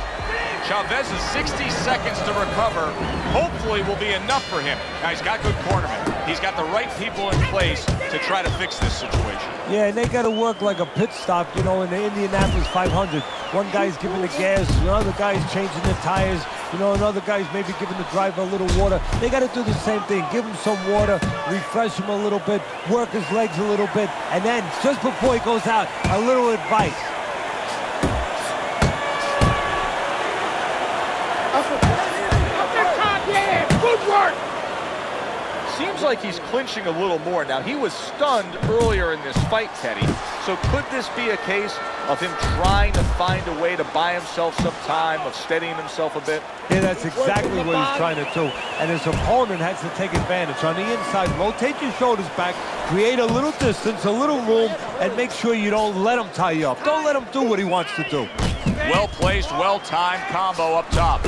Chavez is 60 seconds to recover. Hopefully will be enough for him. Now, he's got good cornermen. He's got the right people in place to try to fix this situation. Yeah, and they got to work like a pit stop, you know, in the Indianapolis 500. One guy's giving the gas, the other guy's changing the tires. You know, another guy's maybe giving the driver a little water. They got to do the same thing. Give him some water, refresh him a little bit, work his legs a little bit, and then just before he goes out, a little advice. Yeah, good work. Seems like he's clinching a little more. Now, he was stunned earlier in this fight, Teddy. So could this be a case of him trying to find a way to buy himself some time, of steadying himself a bit? Yeah, that's exactly what he's trying to do. And his opponent has to take advantage. On the inside, rotate your shoulders back, create a little distance, a little room, and make sure you don't let him tie you up. Don't let him do what he wants to do. Well-placed, well-timed combo up top.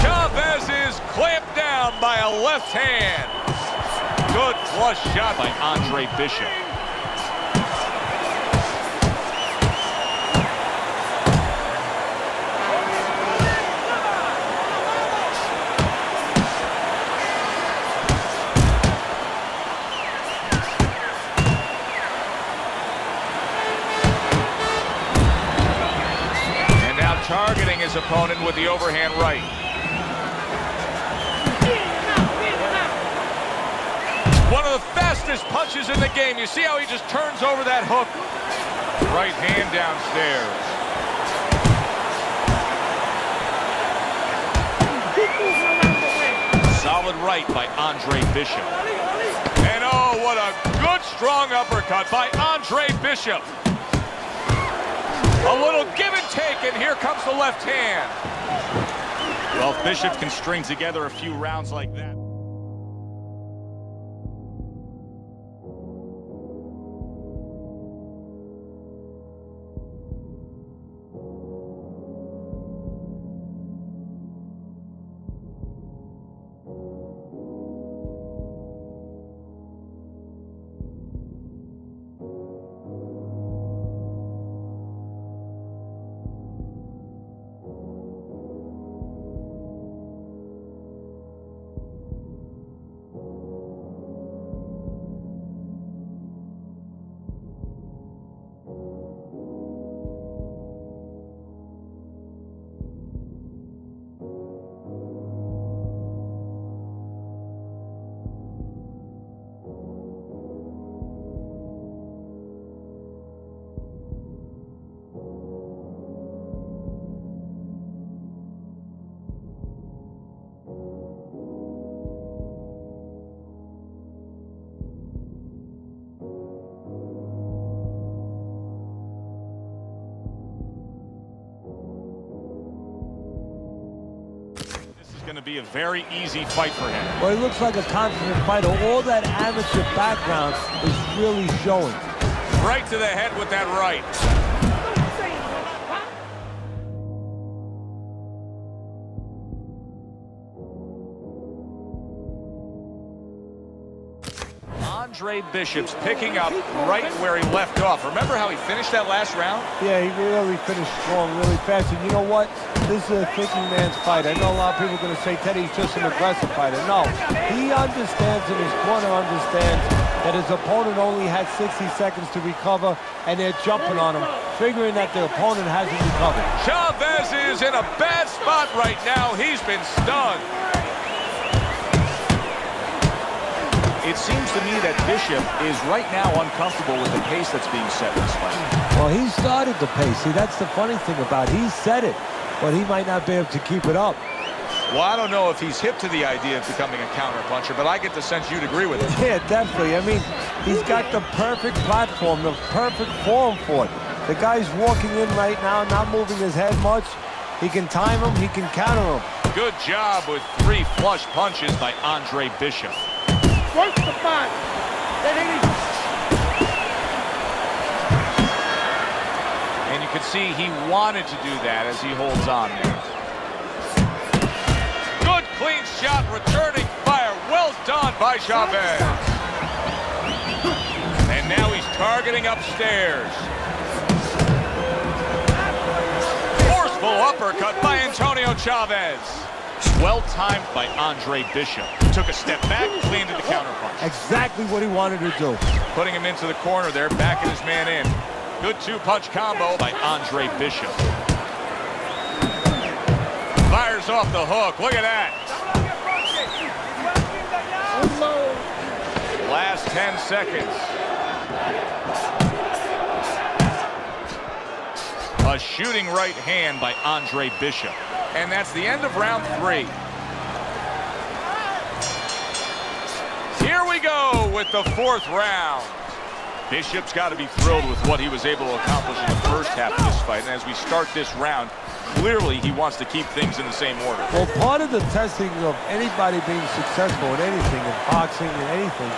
Chavez is clamped down by a left hand. Good flush shot by Andre Bishop. And now targeting his opponent with the overhand right. One of the fastest punches in the game. You see how he just turns over that hook? Right hand downstairs. Solid right by Andre Bishop. And oh, what a good strong uppercut by Andre Bishop. A little give and take, and here comes the left hand. Well, if Bishop can string together a few rounds like that. Going to be a very easy fight for him. Well, he looks like a confident fighter. All that amateur background is really showing. Right to the head with that right. Andre Bishop's picking up right where he left off. Remember how he finished that last round? Yeah, he really finished strong, really fast. And you know what? This is a thinking man's fight. I know a lot of people are going to say Teddy's just an aggressive fighter. No, he understands, and his corner understands, that his opponent only had 60 seconds to recover, and they're jumping on him, figuring that the opponent hasn't recovered. Chavez is in a bad spot right now. He's been stunned. It seems to me that Bishop is right now uncomfortable with the pace that's being set in this fight. Well, he started the pace. See, that's the funny thing about it. He set it, but he might not be able to keep it up. Well, I don't know if he's hip to the idea of becoming a counterpuncher, but I get the sense you'd agree with it. Yeah, definitely. I mean, he's got the perfect platform, the perfect form for it. The guy's walking in right now, not moving his head much. He can time him, he can counter him. Good job with 3 flush punches by Andre Bishop. Work the body. And you can see he wanted to do that as he holds on there. Good clean shot, returning fire. Well done by Chavez. And now he's targeting upstairs. Forceful uppercut by Antonio Chavez. Well timed by Andre Bishop. Took a step back, landed the counterpunch. Exactly what he wanted to do. Putting him into the corner there, backing his man in. Good two-punch combo by Andre Bishop. Fires off the hook. Look at that. Last 10 seconds. A shooting right hand by Andre Bishop. And that's the end of round 3. Here we go with the 4th round. Bishop's got to be thrilled with what he was able to accomplish in the first half of this fight. And as we start this round, clearly he wants to keep things in the same order. Well, part of the testing of anybody being successful in anything, in boxing and anything,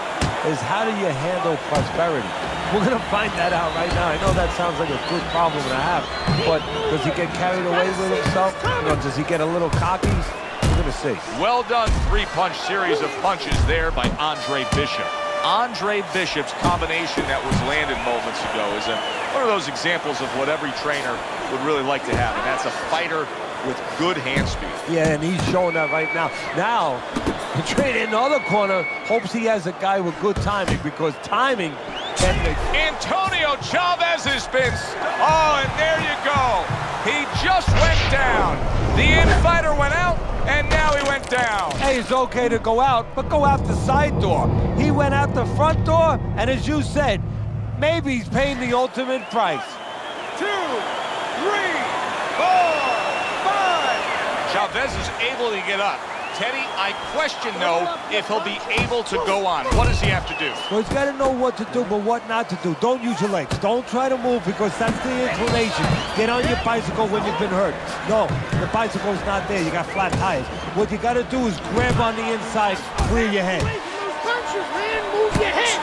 is how do you handle prosperity? We're going to find that out right now. I know that sounds like a good problem to have, but does he get carried away with himself? You know, does he get a little cocky? We're going to see. Well done, 3-punch series of punches there by Andre Bishop. Andre Bishop's combination that was landed moments ago is one of those examples of what every trainer would really like to have, and that's a fighter with good hand speed. Yeah, and he's showing that right now. Now, the trainer in the other corner hopes he has a guy with good timing, because timing can make... Antonio Chavez has been... Oh, and there you go. He just went down. The infighter went out, and now he went down. Hey, it's okay to go out, but go out the side door. He went out the front door, and as you said, maybe he's paying the ultimate price. 2, 3, 4, 5. Chavez is able to get up. Teddy, I question, though, if he'll be able to go on. What does he have to do? Well, he's got to know what to do, but what not to do. Don't use your legs. Don't try to move, because that's the inclination. Get on your bicycle when you've been hurt. No, the bicycle's not there. You got flat tires. What you got to do is grab on the inside, clear your head. Punches, man, move your head.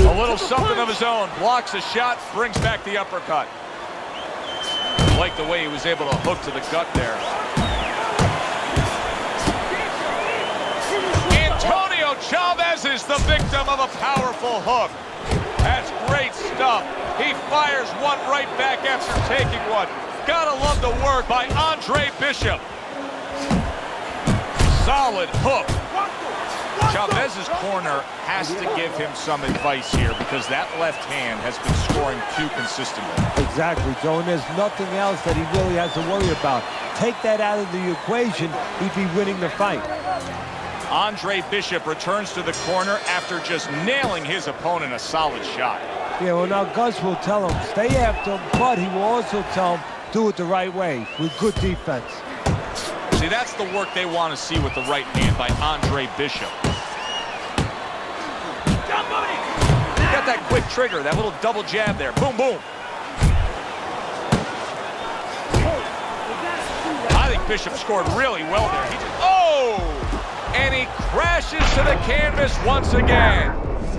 A little something of his own. Blocks a shot, brings back the uppercut. I like the way he was able to hook to the gut there. Antonio Chavez is the victim of a powerful hook. That's great stuff. He fires one right back after taking one. Gotta love the work by Andre Bishop. Solid hook. Chavez's corner has to give him some advice here, because that left hand has been scoring too consistently. Exactly, Joe, and there's nothing else that he really has to worry about. Take that out of the equation, he'd be winning the fight. Andre Bishop returns to the corner after just nailing his opponent a solid shot. Yeah, well, now Gus will tell him, stay after him, but he will also tell him, do it the right way, with good defense. See, that's the work they want to see with the right hand by Andre Bishop. Got that quick trigger, that little double jab there. Boom, boom. I think Bishop scored really well there. Oh! And he crashes to the canvas once again.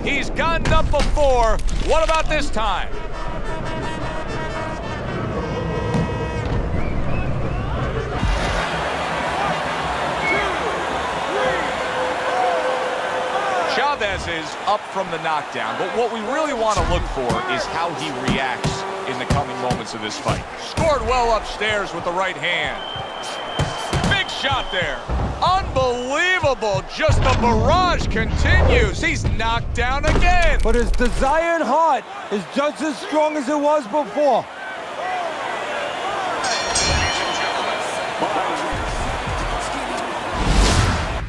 He's gotten up before. What about this time? Chavez is up from the knockdown, but what we really want to look for is how he reacts in the coming moments of this fight. Scored well upstairs with the right hand. Big shot there. Unbelievable. Just the barrage continues. He's knocked down again. But his desired heart is just as strong as it was before.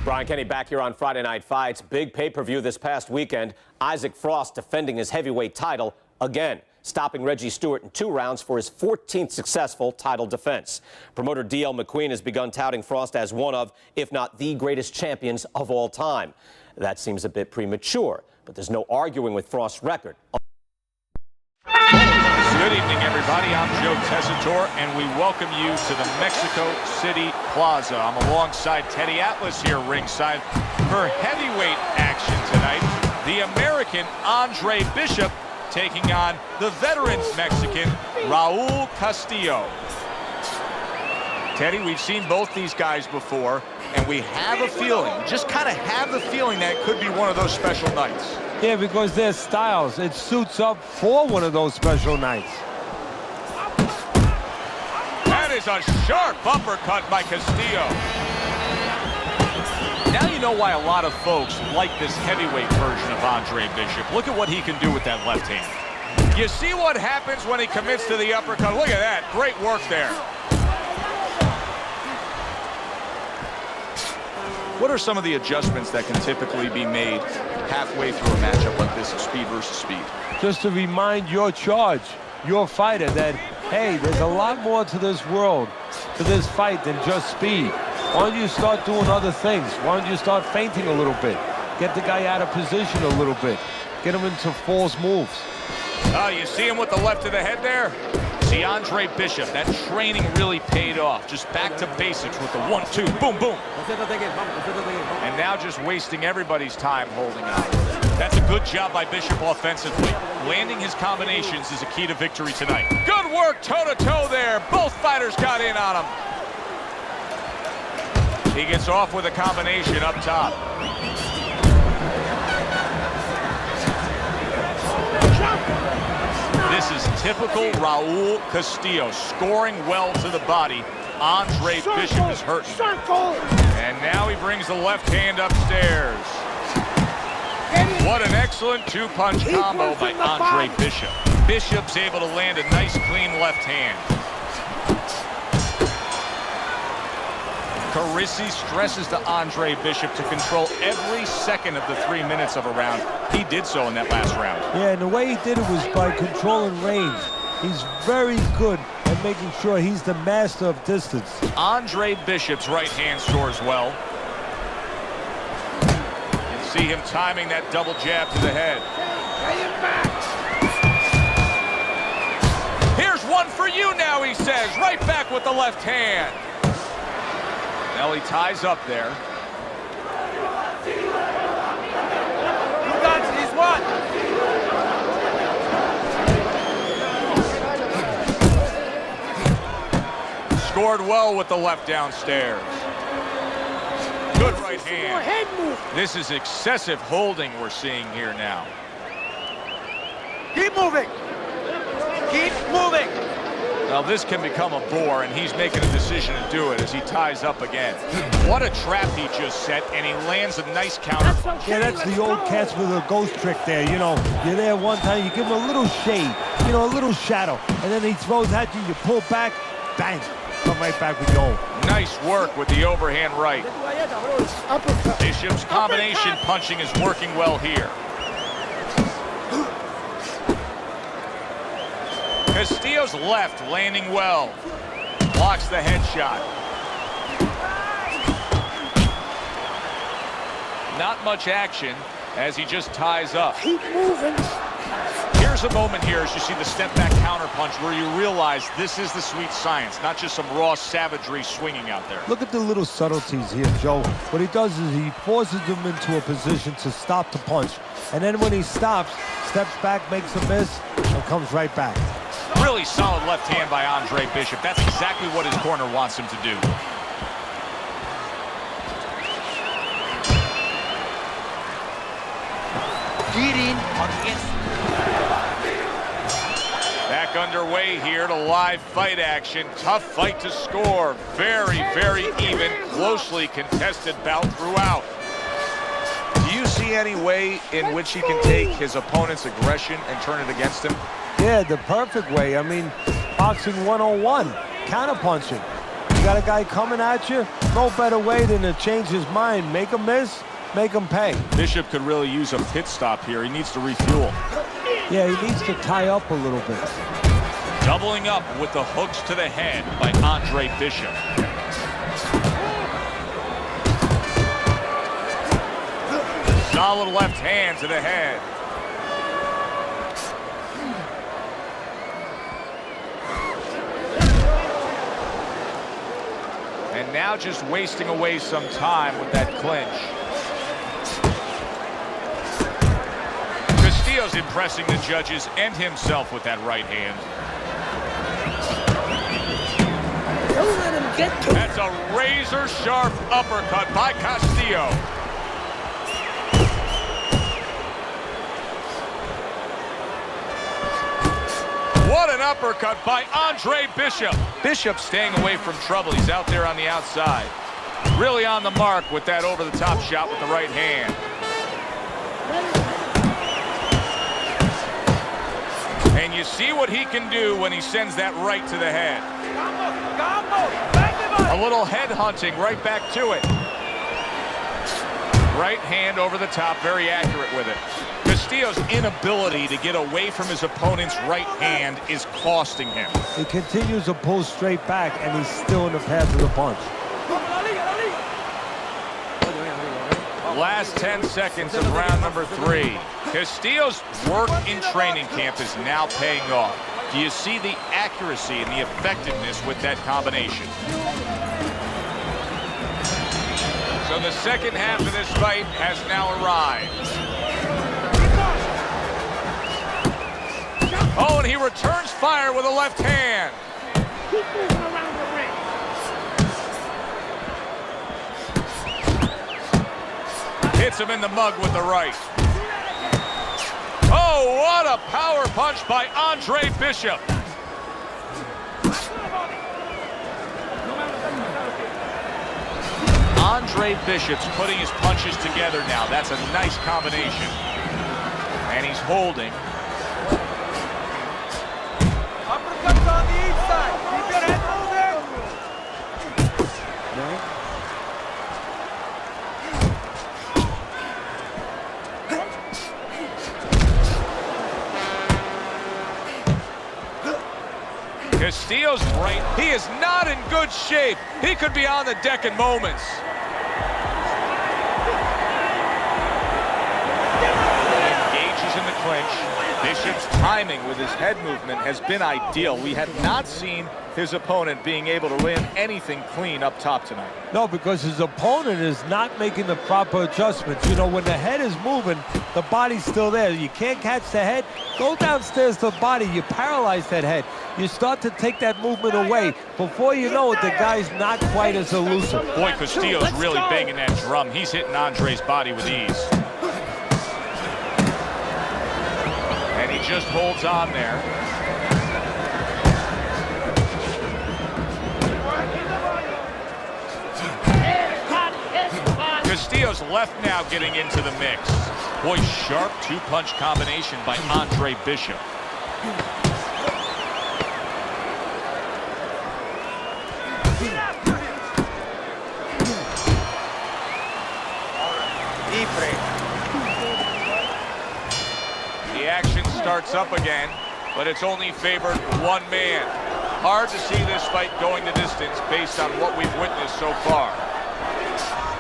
Brian Kenny back here on Friday Night Fights. Big pay-per-view this past weekend. Isaac Frost defending his heavyweight title again, stopping Reggie Stewart in 2 rounds for his 14th successful title defense. Promoter D.L. McQueen has begun touting Frost as one of, if not the greatest champions of all time. That seems a bit premature, but there's no arguing with Frost's record. Good evening, everybody. I'm Joe Tessitore, and we welcome you to the Mexico City Plaza. I'm alongside Teddy Atlas here ringside for heavyweight action tonight. The American Andre Bishop taking on the veteran Mexican Raul Castillo. Teddy, we've seen both these guys before, and we have a feeling, just kind of have the feeling that it could be one of those special nights. Yeah, because their styles, it suits up for one of those special nights. That is a sharp uppercut by Castillo. Now you know why a lot of folks like this heavyweight version of Andre Bishop. Look at what he can do with that left hand. You see what happens when he commits to the uppercut. Look at that. Great work there. What are some of the adjustments that can typically be made halfway through a matchup like this of speed versus speed? Just to remind your charge, your fighter, that, hey, there's a lot more to this world, to this fight than just speed. Why don't you start doing other things? Why don't you start feinting a little bit? Get the guy out of position a little bit. Get him into false moves. Oh, you see him with the left of the head there? See, Andre Bishop, that training really paid off. Just back to basics with the 1-2, boom, boom. And now just wasting everybody's time holding on. That's a good job by Bishop offensively. Landing his combinations is a key to victory tonight. Good work toe-to-toe there. Both fighters got in on him. He gets off with a combination up top. This is typical Raul Castillo, scoring well to the body. Andre Bishop is hurting. And now he brings the left hand upstairs. What an excellent two-punch combo by Andre Bishop. Bishop's able to land a nice, clean left hand. Carisi stresses to Andre Bishop to control every second of the 3 minutes of a round. He did so in that last round. Yeah, and the way he did it was by controlling range. He's very good at making sure he's the master of distance. Andre Bishop's right hand scores well. You see him timing that double jab to the head. Here's one for you now, he says. Right back with the left hand. Well, he ties up there. You got this one. Scored well with the left downstairs. Good right hand. This is excessive holding we're seeing here now. Keep moving. Keep moving. Now this can become a bore, and he's making a decision to do it as he ties up again. What a trap he just set, and he lands a nice counter punch. Yeah, that's the old catch with a ghost trick there. You know, you're there one time, you give him a little shade, you know, a little shadow, and then he throws at you, you pull back, bang, come right back with your own. Nice work with the overhand right. Bishop's combination punching is working well here. Castillo's left landing well. Blocks the headshot. Not much action as he just ties up. Keep moving. Here's a moment here as you see the step back counter punch where you realize this is the sweet science, not just some raw savagery swinging out there. Look at the little subtleties here, Joe. What he does is he forces him into a position to stop the punch. And then when he stops, steps back, makes a miss, and comes right back. Really solid left hand by Andre Bishop. That's exactly what his corner wants him to do. Get in on the inside. Back underway here to live fight action. Tough fight to score. Very, very even, closely contested bout throughout. Do you see any way in which he can take his opponent's aggression and turn it against him? Yeah, the perfect way. I mean, boxing 101, counterpunching. You got a guy coming at you, no better way than to change his mind. Make him miss, make him pay. Bishop could really use a pit stop here. He needs to refuel. Yeah, he needs to tie up a little bit. Doubling up with the hooks to the head by Andre Bishop. Solid left hand to the head. And now just wasting away some time with that clinch. Castillo's impressing the judges and himself with that right hand. Don't let him get to it. That's a razor-sharp uppercut by Castillo. What an uppercut by Andre Bishop. Bishop staying away from trouble. He's out there on the outside. Really on the mark with that over-the-top shot with the right hand. And you see what he can do when he sends that right to the head. A little head hunting right back to it. Right hand over the top, very accurate with it. Castillo's inability to get away from his opponent's right hand is costing him. He continues to pull straight back, and he's still in the path of the punch. Last 10 seconds of round number 3. Castillo's work in training camp is now paying off. Do you see the accuracy and the effectiveness with that combination? So the second half of this fight has now arrived. Oh, and he returns fire with a left hand. Keep moving around the ring. Hits him in the mug with the right. Oh, what a power punch by Andre Bishop. Andre Bishop's putting his punches together now. That's a nice combination. And he's holding. Uppercuts on the inside. Keep your head moving. Castillo's right. He is not in good shape. He could be on the deck in moments. Engages in the clinch. Bishop's timing with his head movement has been ideal. We have not seen his opponent being able to land anything clean up top tonight. No, because his opponent is not making the proper adjustments. You know, when the head is moving, the body's still there. You can't catch the head. Go downstairs to the body. You paralyze that head. You start to take that movement away. Before you know it, the guy's not quite as elusive. Boy, Castillo's really banging that drum. He's hitting Andre's body with ease. And he just holds on there. Castillo's left now getting into the mix. Boy, sharp two-punch combination by Andre Bishop. The action starts up again, but it's only favored one man. Hard to see this fight going the distance based on what we've witnessed so far.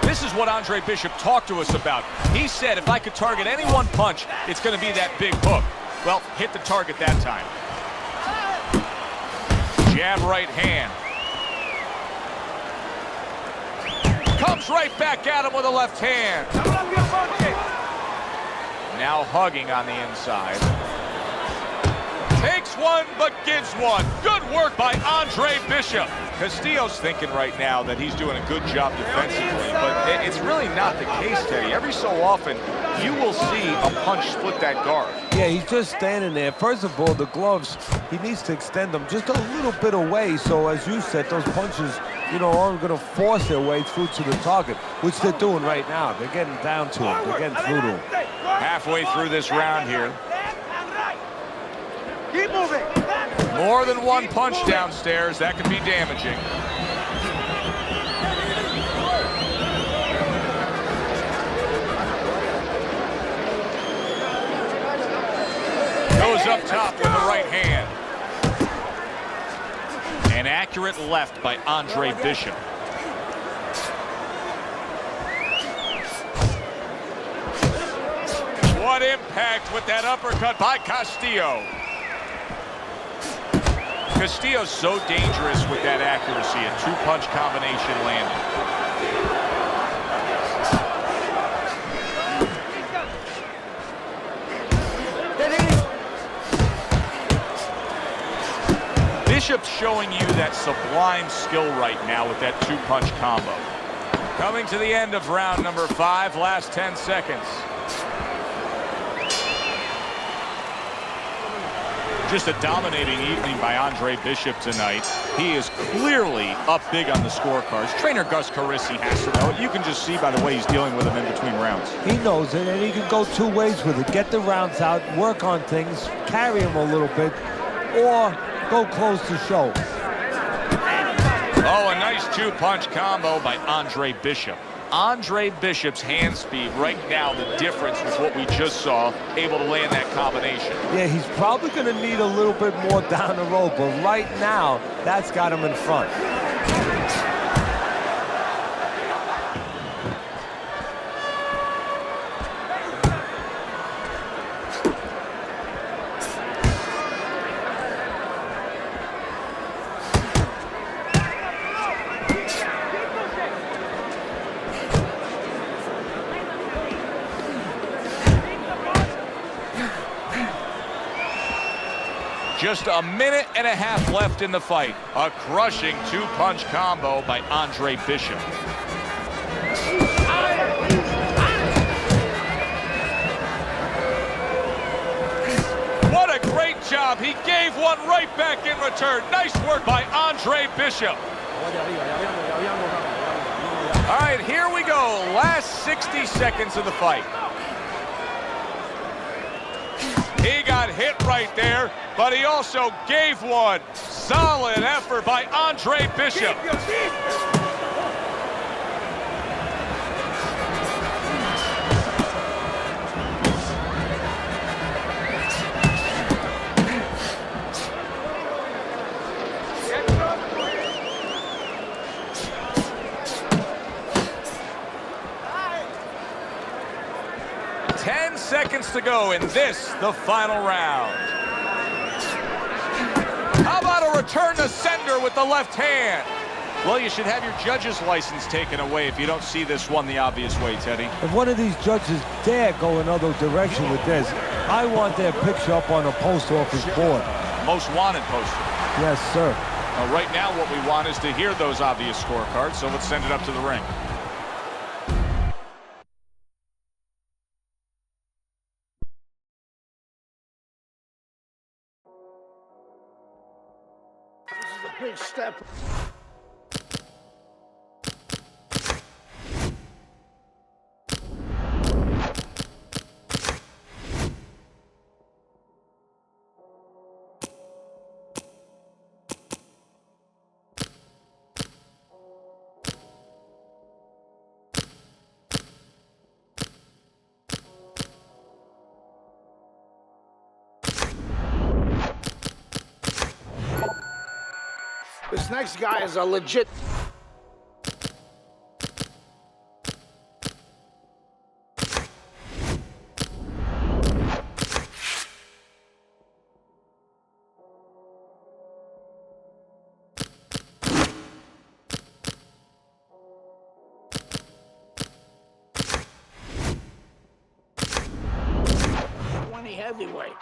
This is what Andre Bishop talked to us about. He said if I could target any one punch, it's going to be that big hook. Well, hit the target that time. Jab right hand. Comes right back at him with a left hand. Now hugging on the inside. Takes one, but gives one. Good work by Andre Bishop. Castillo's thinking right now that he's doing a good job defensively, but it's really not the case, Teddy. Every so often, you will see a punch split that guard. Yeah, he's just standing there. First of all, the gloves, he needs to extend them just a little bit away. So, as you said, those punches, you know, aren't going to force their way through to the target, which they're doing right now. They're getting down to him. They're getting through to him. Halfway through this round here. Keep moving. More than one punch downstairs. That can be damaging. Goes up top with the right hand. An accurate left by Andre Bishop. What impact with that uppercut by Castillo. Castillo's so dangerous with that accuracy. A two-punch combination landing. Bishop's showing you that sublime skill right now with that two-punch combo. Coming to the end of round number 5, last 10 seconds. Just a dominating evening by Andre Bishop tonight. He is clearly up big on the scorecards. Trainer Gus Carisi has to know it. You can just see by the way he's dealing with him in between rounds. He knows it, and he can go two ways with it. Get the rounds out, work on things, carry him a little bit, or go close the show. Oh, a nice two-punch combo by Andre Bishop. Andre Bishop's hand speed right now, the difference with what we just saw, able to land that combination. Yeah, he's probably going to need a little bit more down the road, but right now, that's got him in front. 'Just a minute and a half left in the fight. A crushing two-punch combo by Andre Bishop. What a great job. He gave one right back in return. Nice work by Andre Bishop. All right, here we go. Last 60 seconds of the fight. He got hit right there, but he also gave one. Solid effort by Andre Bishop. Seconds to go in this, the final round. How about a return to sender with the left hand? Well, you should have your judge's license taken away if you don't see this one the obvious way, Teddy. If one of these judges dare go another direction with this, I want their picture up on a post office board. Most wanted poster. Yes, sir. Right now what we want is to hear those obvious scorecards, so let's send it up to the ring. Big step. This next guy is a legit. Heavyweight.